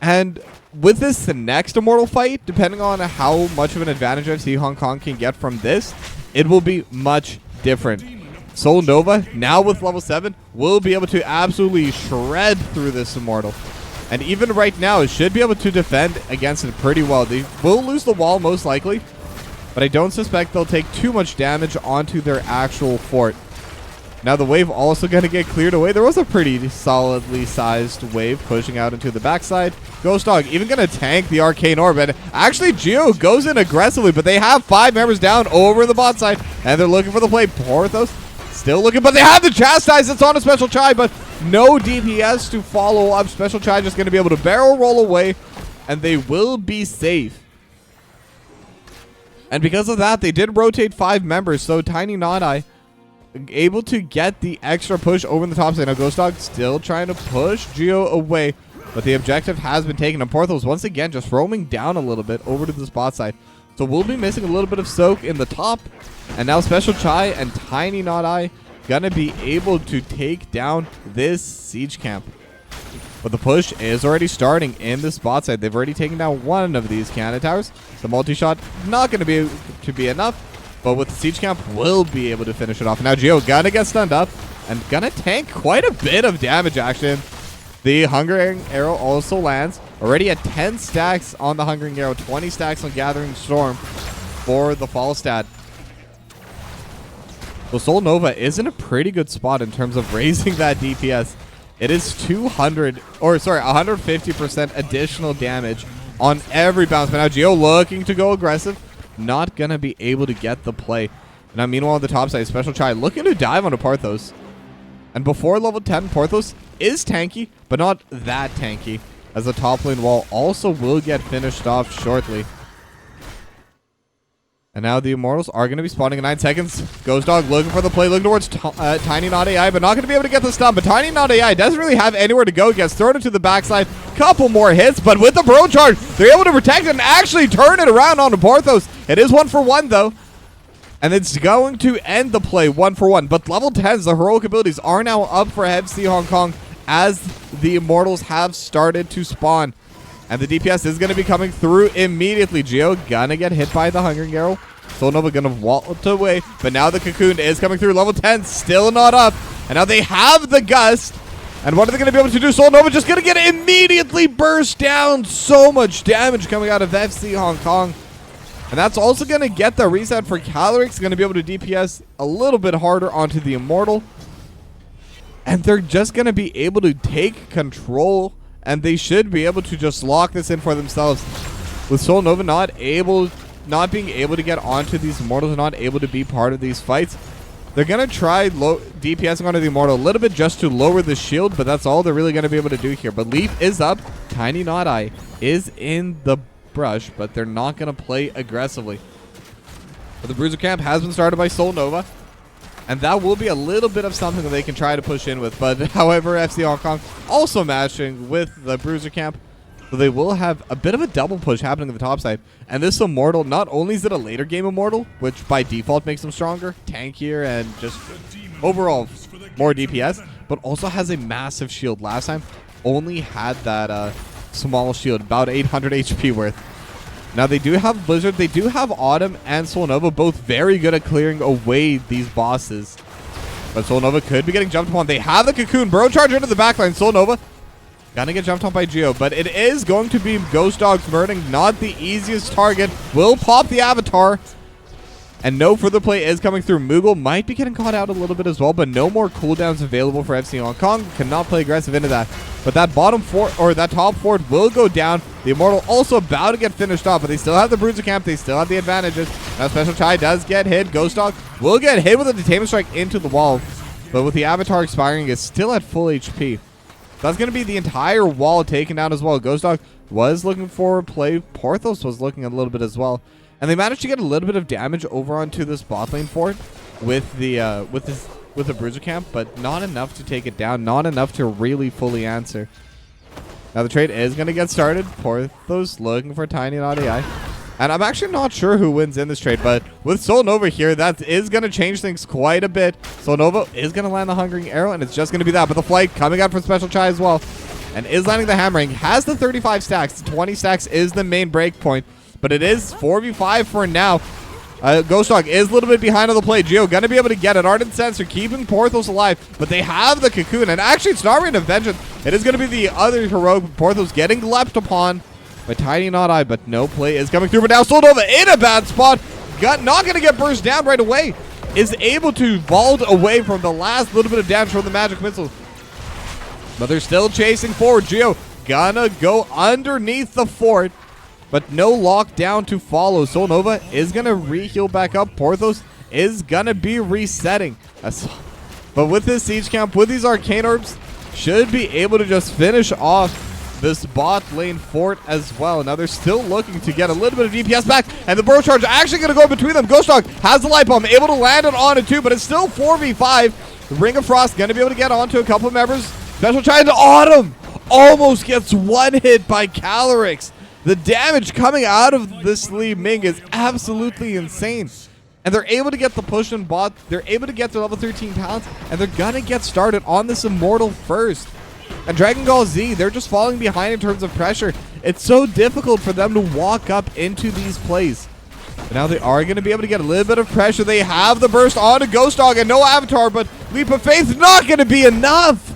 A: And with this, the next Immortal fight, depending on how much of an advantage FC Hong Kong can get from this, it will be much different. Soul Nova, now with level 7, will be able to absolutely shred through this Immortal. And even right now, it should be able to defend against it pretty well. They will lose the wall most likely, but I don't suspect they'll take too much damage onto their actual fort. Now the wave also going to get cleared away. There was a pretty solidly sized wave pushing out into the backside. Ghost Dog even going to tank the Arcane Orb. And actually Geo goes in aggressively, but they have 5 members down over the bot side. And they're looking for the play. Porthos still looking, but they have the Chastise. It's on a Special Try, but no DPS to follow up. Special Try just going to be able to barrel roll away, and they will be safe. And because of that, they did rotate 5 members. So Tiny Not-Eye able to get the extra push over the top side. Now Ghost Dog still trying to push Geo away, but the objective has been taken. And Porthos once again just roaming down a little bit over to the spot side. So we'll be missing a little bit of soak in the top. And now Special Chai and Tiny Not-Eye gonna be able to take down this siege camp. But the push is already starting in the spot side. They've already taken down one of these cannon towers. The multi-shot not going to be enough, but with the siege camp, will be able to finish it off. Now Geo gonna get stunned up and gonna tank quite a bit of damage action. The Hungering Arrow also lands. Already at 10 stacks on the Hungering Arrow, 20 stacks on Gathering Storm for the fall stat. So Soul Nova is in a pretty good spot in terms of raising that DPS. It is 150% additional damage on every bounce. But now Geo looking to go aggressive. Not going to be able to get the play. Now meanwhile on the top side, Special Try looking to dive onto Porthos. And before level 10, Porthos is tanky, but not that tanky, as the top lane wall also will get finished off shortly. And now the Immortals are going to be spawning in 9 seconds. Ghost Dog looking for the play, looking towards Tiny Not AI, but not going to be able to get the stun. But Tiny Not AI doesn't really have anywhere to go. Gets thrown into the backside. Couple more hits, but with the Bro Charge, they're able to protect it and actually turn it around onto Porthos. It is 1-for-1 though. And it's going to end the play 1-for-1. But level 10s, the heroic abilities are now up for FC Hong Kong as the Immortals have started to spawn. And the DPS is going to be coming through immediately. Geo gonna get hit by the Hungering Arrow. Soul Nova gonna vault away. But now the Cocoon is coming through. Level 10 still not up. And now they have the Gust. And what are they going to be able to do? Soul Nova just going to get immediately burst down. So much damage coming out of FC Hong Kong. And that's also going to get the reset for Calyrex. Going to be able to DPS a little bit harder onto the Immortal. And they're just going to be able to take control. And they should be able to just lock this in for themselves. With Soul Nova not being able to get onto these Immortals, not able to be part of these fights, they're going to try DPSing onto the Immortal a little bit just to lower the shield, but that's all they're really going to be able to do here. But Leaf is up. Tiny Not-Eye is in the brush, but they're not going to play aggressively. But the Bruiser camp has been started by Soul Nova. And that will be a little bit of something that they can try to push in with. But however, FC Hong Kong also matching with the Bruiser camp. So they will have a bit of a double push happening on the top side. And this Immortal, not only is it a later game Immortal, which by default makes them stronger, tankier, and just overall more DPS, but also has a massive shield. Last time only had that small shield, about 800 HP worth. Now they do have Blizzard, they do have Autumn and Solnova, both very good at clearing away these bosses. But Solnova could be getting jumped upon. They have the Cocoon, Burrow Charge into the backline. Solnova gonna get jumped on by Geo, but it is going to be Ghost Dog's Murning, not the easiest target. Will pop the Avatar, and no further play is coming through. Moogle might be getting caught out a little bit as well, but no more cooldowns available for FC Hong Kong. Cannot play aggressive into that. But that bottom fort, or that top fort, will go down. The Immortal also about to get finished off, but they still have the Bruiser camp. They still have the advantages. Now Special Chai does get hit. Ghost Dog will get hit with a Detainment Strike into the wall, but with the Avatar expiring, it's still at full HP. That's going to be the entire wall taken down as well. Ghost Dog was looking for play. Porthos was looking a little bit as well. And they managed to get a little bit of damage over onto this bot lane fort with the Bruiser camp, but not enough to take it down. Not enough to really fully answer. Now the trade is going to get started. Porthos looking for Tiny Not AI. And I'm actually not sure who wins in this trade, but with Solnova here, that is going to change things quite a bit. Solnova is going to land the Hungering Arrow, and it's just going to be that. But the flight coming out from Special Chai as well, and is landing the Hammering. Has the 35 stacks. 20 stacks is the main break point, but it is 4v5 for now. Ghost Dog is a little bit behind on the play. Geo going to be able to get it. Ardent Sensor keeping Porthos alive, but they have the Cocoon, and actually it's not Rain of Vengeance. It is going to be the other heroic Porthos getting leapt upon by Tiny Not Eye, but no play is coming through. But now Solnova in a bad spot. Not going to get burst down right away. Is able to vault away from the last little bit of damage from the magic missile. But they're still chasing forward. Geo gonna go underneath the fort, but no lockdown to follow. Solnova is gonna re-heal back up. Porthos is gonna be resetting. But with this siege camp, with these arcane orbs, should be able to just finish off this bot lane fort as well. Now they're still looking to get a little bit of DPS back, and the Burrow Charge actually going to go between them. Ghost Dog has the Light Bomb, able to land it on it too, but it's still 4v5. The Ring of Frost going to be able to get onto a couple of members. Special Try to Autumn almost gets one hit by Calyrex. The damage coming out of this Li Ming is absolutely insane. And they're able to get the push and bot. They're able to get their level 13 talents, and they're going to get started on this Immortal first. And Dragon Gall Z, they're just falling behind in terms of pressure. It's so difficult for them to walk up into these plays. But now they are going to be able to get a little bit of pressure. They have the burst onto Ghost Dog and no Avatar, but Leap of Faith not going to be enough.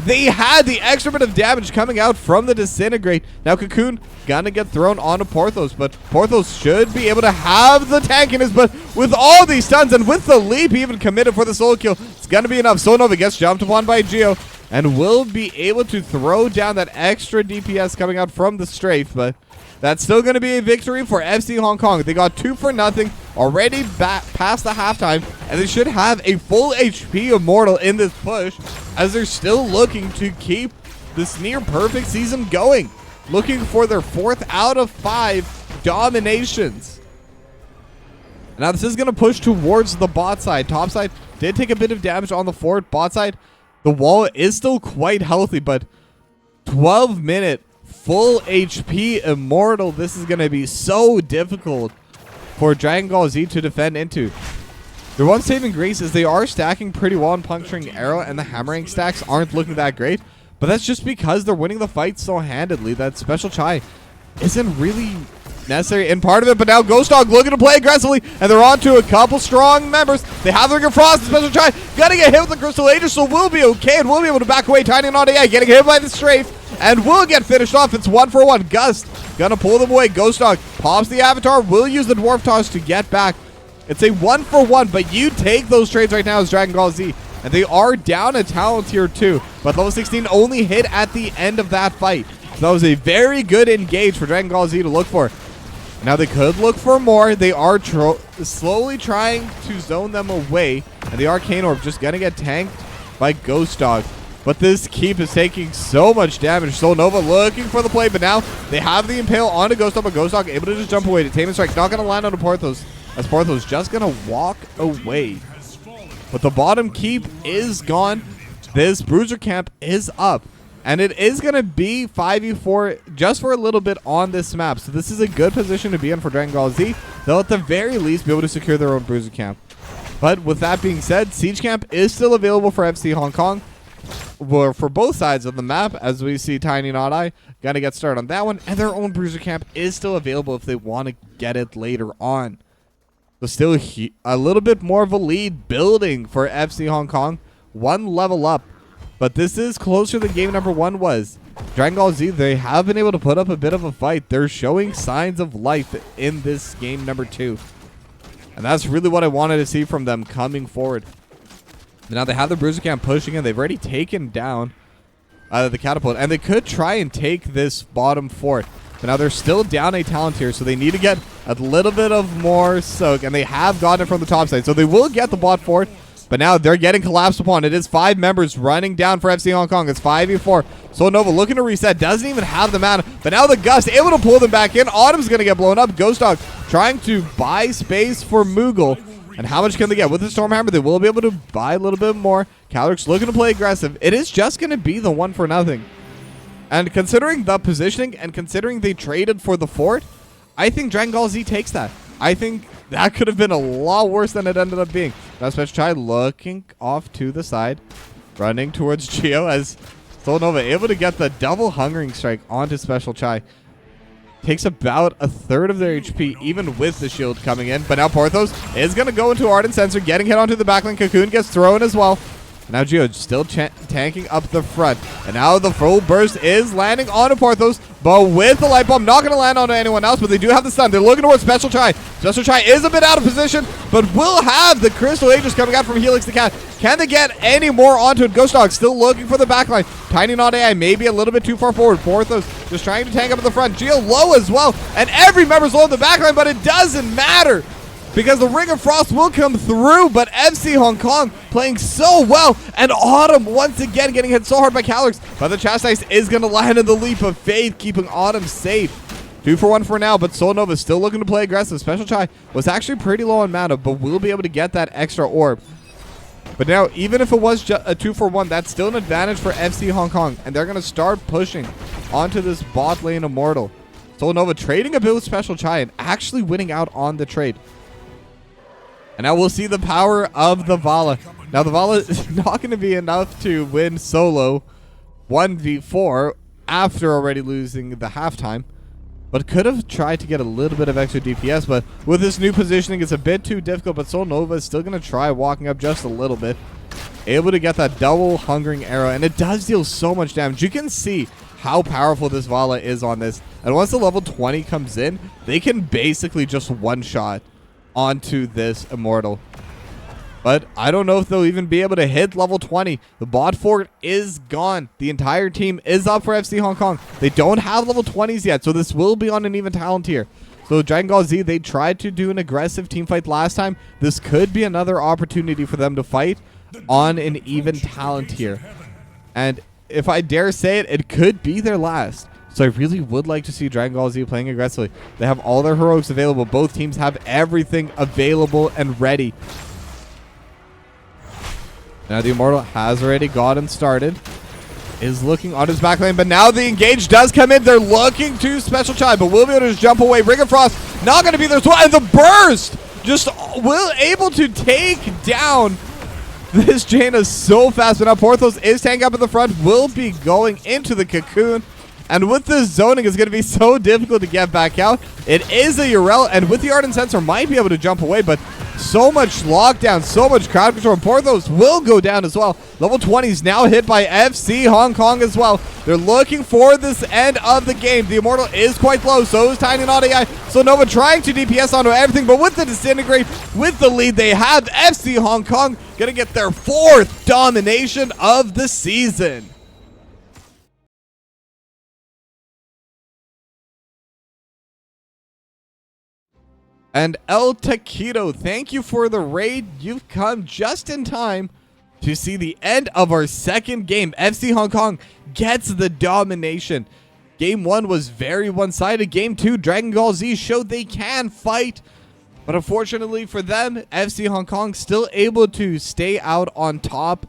A: They had the extra bit of damage coming out from the Disintegrate. Now Cocoon gonna get thrown onto Porthos, but Porthos should be able to have the tankiness, but with all these stuns and with the leap even committed for the solo kill, it's gonna be enough. Solnova gets jumped upon by Geo and will be able to throw down that extra DPS coming out from the strafe, but that's still going to be a victory for FC Hong Kong. They got 2-0 already past the halftime, and they should have a full HP Immortal in this push, as they're still looking to keep this near perfect season going, looking for their 4th out of 5 dominations. Now this is going to push towards the bot side. Top side did take a bit of damage on the fort. Bot side, the wall is still quite healthy, but 12-minute full HP Immortal. This is going to be so difficult for Dragon Gall Z to defend into. Their one saving grace is they are stacking pretty well on Puncturing Arrow, and the Hammering stacks aren't looking that great. But that's just because they're winning the fight so handedly that Special Chai isn't really necessary in part of it. But now Ghost Dog looking to play aggressively, and they're on to a couple strong members. They have the Ring of Frost. Special Chai gonna get hit with the Crystal Aegis, so we'll be okay, and we'll be able to back away. Tiny Not AI getting hit by the strafe, and will get finished off. It's 1-for-1. Gust gonna pull them away. Ghost Dog pops the Avatar, will use the Dwarf Toss to get back. It's a 1-for-1, but you take those trades right now as Dragon Gall Z. And they are down a talent tier 2, but level 16 only hit at the end of that fight. So that was a very good engage for Dragon Gall Z to look for. Now they could look for more. They are slowly trying to zone them away, and the Arcane Orb just gonna get tanked by Ghost Dog. But this keep is taking so much damage. Solnova looking for the play, but now they have the Impale onto Ghost Dog, but Ghost Dog able to just jump away. Detainment Strike not gonna land onto Porthos, as Porthos just gonna walk away. but the bottom keep is gone. This bruiser camp is up, and it is going to be 5v4 just for a little bit on this map. So this is a good position to be in for Dragon Gall Z. They'll at the very least be able to secure their own bruiser camp. But with that being said, Siege Camp is still available for FC Hong Kong for both sides of the map, as we see Tiny Not Eye got to get started on that one, and their own bruiser camp is still available if they want to get it later on. So still a little bit more of a lead building for FC Hong Kong, one level up, but this is closer than game number 1 was. Dragon Gall Z, they have been able to put up a bit of a fight. They're showing signs of life in this game number 2. And that's really what I wanted to see from them coming forward. Now they have the bruiser camp pushing in. They've already taken down the catapult, and they could try and take this bottom fort. But now they're still down a talent here, so they need to get a little bit of more soak, and they have gotten it from the top side. So they will get the bot fort, but now they're getting collapsed upon. It is 5 members running down for FC Hong Kong. It's 5v4. So Nova looking to reset, doesn't even have the mana, but now the Gust able to pull them back in. Autumn's going to get blown up. Ghost Dog trying to buy space for Moogle. And how much can they get? With the Stormhammer, they will be able to buy a little bit more. Calyx looking to play aggressive. It is just going to be the 1-for-0. And considering the positioning and considering they traded for the fort, I think Dragon Gall Z takes that. I think that could have been a lot worse than it ended up being. Now Special Chai looking off to the side, running towards Geo as Soul Nova able to get the double Hungering Strike onto Special Chai. Takes about a third of their HP, even with the shield coming in. But now Porthos is going to go into Ardent Sensor, getting hit onto the backline. Cocoon gets thrown as well. And now Geo still tanking up the front. And now the full burst is landing onto Porthos, but with the light bomb, not going to land onto anyone else, but they do have the stun. They're looking towards Special Chai. Special Chai is a bit out of position, but will have the Crystal Aegis coming out from Helix the Cat. Can they get any more onto it? Ghost Dog still looking for the backline. Tiny Not AI maybe a little bit too far forward. Porthos just trying to tank up at the front. Geo low as well, and every member's low at the backline, but it doesn't matter, because the Ring of Frost will come through, but FC Hong Kong playing so well, and Autumn once again getting hit so hard by Calyx, but the Chastise is going to land in the Leap of Faith, keeping Autumn safe. 2-for-1 for now, but Soul Nova still looking to play aggressive. Special Chai was actually pretty low on mana, but will be able to get that extra orb. But now, even if it was just a 2-for-1, that's still an advantage for FC Hong Kong, and they're going to start pushing onto this bot lane Immortal. Soul Nova trading a bit with Special Chai and actually winning out on the trade. And now we'll see the power of the Vala. Now the Vala is not going to be enough to win solo 1v4 after already losing the halftime, but could have tried to get a little bit of extra DPS, but with this new positioning it's a bit too difficult. But Soul Nova is still going to try walking up just a little bit, able to get that double Hungering Arrow, and it does deal so much damage. You can see how powerful this Vala is on this, and once the level 20 comes in, they can basically just one-shot onto this Immortal. But I don't know if they'll even be able to hit level 20. The bot fort is gone. The entire team is up for FC Hong Kong. They don't have level 20s yet, so this will be on an even talent tier. So Dragon Gall Z, they tried to do an aggressive team fight last time. This could be another opportunity for them to fight on an even talent tier. And if I dare say it, it could be their last. So I really would like to see Dragon Gall Z playing aggressively. They have all their heroics available. Both teams have everything available and ready. Now the Immortal has already gotten started. Is looking on his back lane, but now the engage does come in. They're looking to Special Chai, but will be able to just jump away. Ring of Frost not going to be there as well. And the burst just will able to take down this Jaina so fast. But now Porthos is tanking up at the front. Will be going into the Cocoon. And with this zoning, it's going to be so difficult to get back out. It is a Urel, and with the Ardent Sensor, might be able to jump away, but so much lockdown, so much crowd control, and Porthos will go down as well. Level 20 is now hit by FC Hong Kong as well. They're looking for this end of the game. The Immortal is quite low, so is Tiny Not AI. So Nova trying to DPS onto everything, but with the Disintegrate, with the lead they have, FC Hong Kong going to get their 4th domination of the season. And El Taquito, thank you for the raid. You've come just in time to see the end of our second game. FC Hong Kong gets the domination. Game 1 was very one-sided. Game 2, Dragon Gall Z showed they can fight. But unfortunately for them, FC Hong Kong still able to stay out on top.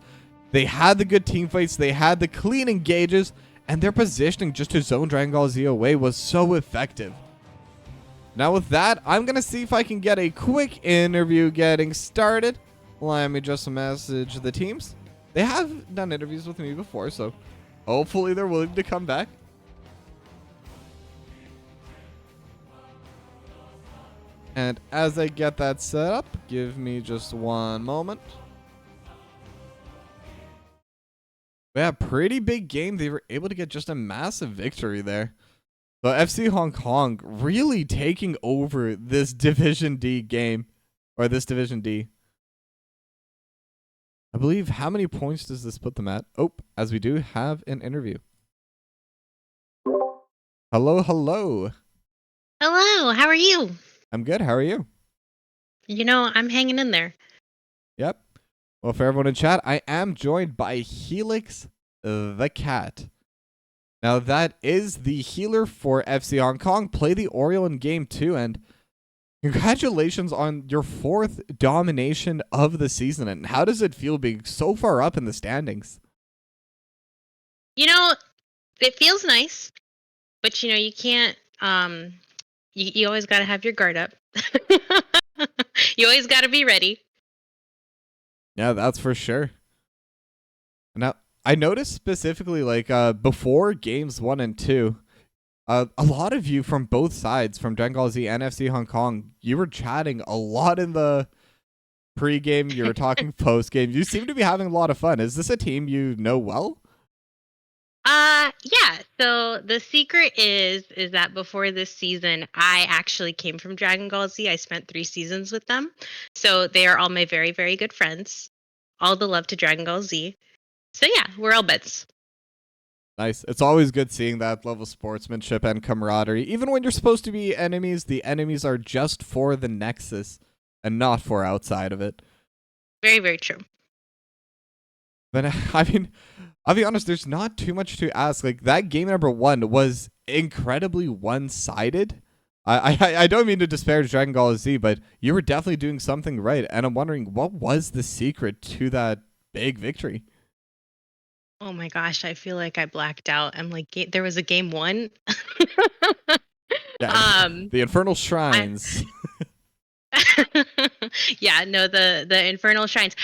A: They had the good team fights, they had the clean engages, and their positioning just to zone Dragon Ball Z away was so effective. Now with that, I'm going to see if I can get a quick interview getting started. Let me just message the teams. They have done interviews with me before, so hopefully they're willing to come back. And as I get that set up, give me just one moment. Yeah, pretty big game. They were able to get just a massive victory there. So FC Hong Kong really taking over this Division D game, or this Division D. I believe, how many points does this put them at? Oh, as we do have an interview. Hello, hello.
B: Hello, how are you?
A: I'm good. How are you?
B: I'm hanging in there.
A: Yep. Well, for everyone in chat, I am joined by Helix the Cat. Now, that is the healer for FC Hong Kong. Play the Oriole in Game 2, and congratulations on your 4th domination of the season. And how does it feel being so far up in the standings?
B: It feels nice, but you can't, you always got to have your guard up. You always got to be ready.
A: Yeah, that's for sure. Now, I noticed specifically, like, before games 1 and 2, a lot of you from both sides, from Dragon Ball Z and FC Hong Kong, you were chatting a lot in the pre-game. You were talking post-game. You seem to be having a lot of fun. Is this a team you know well?
B: Yeah. So the secret is that before this season, I actually came from Dragon Ball Z. I spent 3 seasons with them. So they are all my very, very good friends. All the love to Dragon Ball Z. So yeah, we're all buds.
A: Nice. It's always good seeing that level of sportsmanship and camaraderie. Even when you're supposed to be enemies, the enemies are just for the Nexus and not for outside of it.
B: Very, very true.
A: But I mean, I'll be honest, there's not too much to ask. Like, that game number 1 was incredibly one-sided. I don't mean to disparage Dragon Ball Z, but you were definitely doing something right. And I'm wondering, what was the secret to that big victory?
B: Oh my gosh, I feel like I blacked out. I'm like, there was a game 1.
A: Yeah, the Infernal Shrines.
B: Yeah, no, the Infernal Shrines.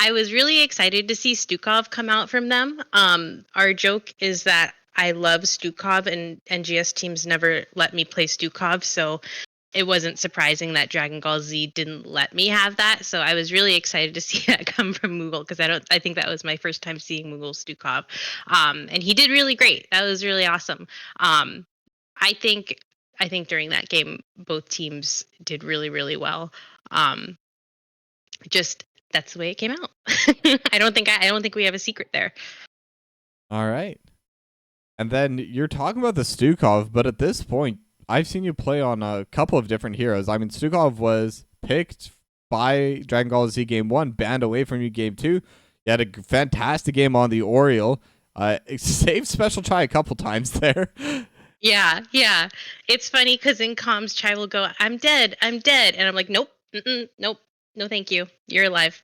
B: I was really excited to see Stukov come out from them. Our joke is that I love Stukov, and NGS teams never let me play Stukov, so it wasn't surprising that Dragon Ball Z didn't let me have that. So I was really excited to see that come from Moogle, because I think that was my first time seeing Moogle Stukov. And he did really great. That was really awesome. I think during that game, both teams did really, really well. Just that's the way it came out. I don't think we have a secret there.
A: All right. And then you're talking about the Stukov, but at this point, I've seen you play on a couple of different heroes. I mean, Stukov was picked by Dragon Ball Z Game 1, banned away from you Game 2. You had a fantastic game on the Oriole. Saved Special Chai a couple times there.
B: Yeah. It's funny because in comms, Chai will go, I'm dead. And I'm like, nope, nope, no thank you. You're alive.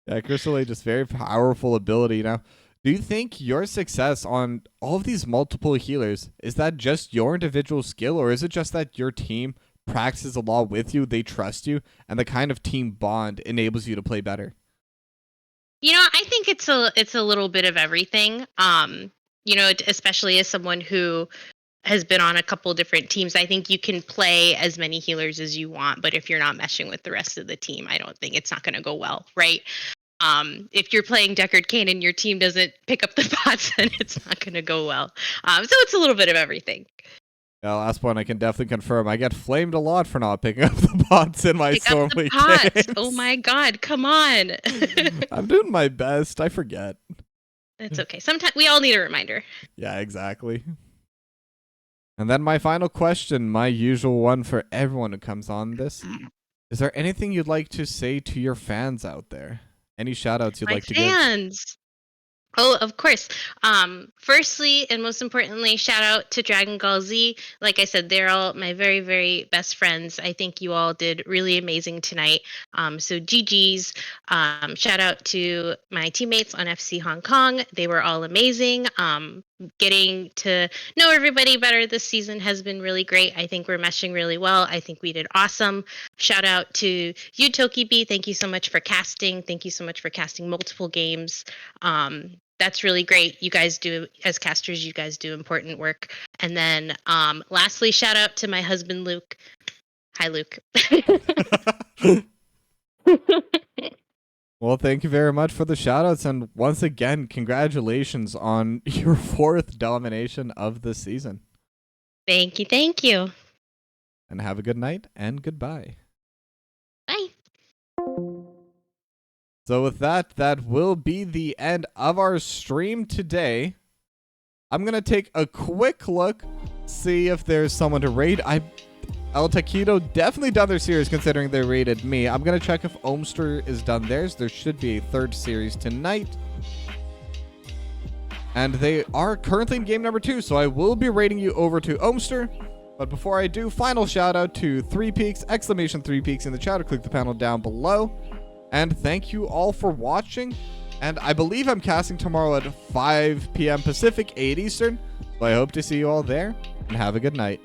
A: Yeah, Crystal Age is very powerful ability. Now, do you think your success on all of these multiple healers, is that just your individual skill, or is it just that your team practices a lot with you, they trust you, and the kind of team bond enables you to play better?
B: I think it's a little bit of everything. Especially as someone who has been on a couple different teams, I think you can play as many healers as you want, but if you're not meshing with the rest of the team, I don't think it's not going to go well, right? If you're playing Deckard Cain and your team doesn't pick up the bots, then it's not going to go well. So it's a little bit of everything.
A: Yeah, last point, I can definitely confirm. I get flamed a lot for not picking up the bots in my Stormleague games.
B: Oh my god, come on.
A: I'm doing my best. I forget.
B: It's okay. Sometimes we all need a reminder.
A: Yeah, exactly. And then my final question, my usual one for everyone who comes on this. Is there anything you'd like to say to your fans out there? Any shout outs you'd like to give?
B: Fans. Oh, of course. Firstly and most importantly, shout out to Dragon Gall Z. Like I said, they're all my very, very best friends. I think you all did really amazing tonight. So GG's. Shout out to my teammates on FC Hong Kong. They were all amazing. Getting to know everybody better this season has been really great. I think we're meshing really well. I think we did awesome. Shout out to you, Toki B. Thank you so much for casting. Thank you so much for casting multiple games. That's really great. You guys do, as casters, you guys do important work. And then lastly, shout out to my husband, Luke. Hi, Luke.
A: Well, thank you very much for the shoutouts, and once again, congratulations on your 4th domination of the season.
B: Thank you. Thank you.
A: And have a good night, and goodbye.
B: Bye.
A: So with that will be the end of our stream today. I'm going to take a quick look, see if there's someone to raid. El Taquito definitely done their series considering they raided me. I'm going to check if Omster is done theirs. There should be a 3rd series tonight. And they are currently in game number 2, so I will be raiding you over to Omster. But before I do, final shout out to 3peaks, exclamation 3peaks in the chat, or click the panel down below. And thank you all for watching. And I believe I'm casting tomorrow at 5 p.m. Pacific, 8 Eastern. So I hope to see you all there, and have a good night.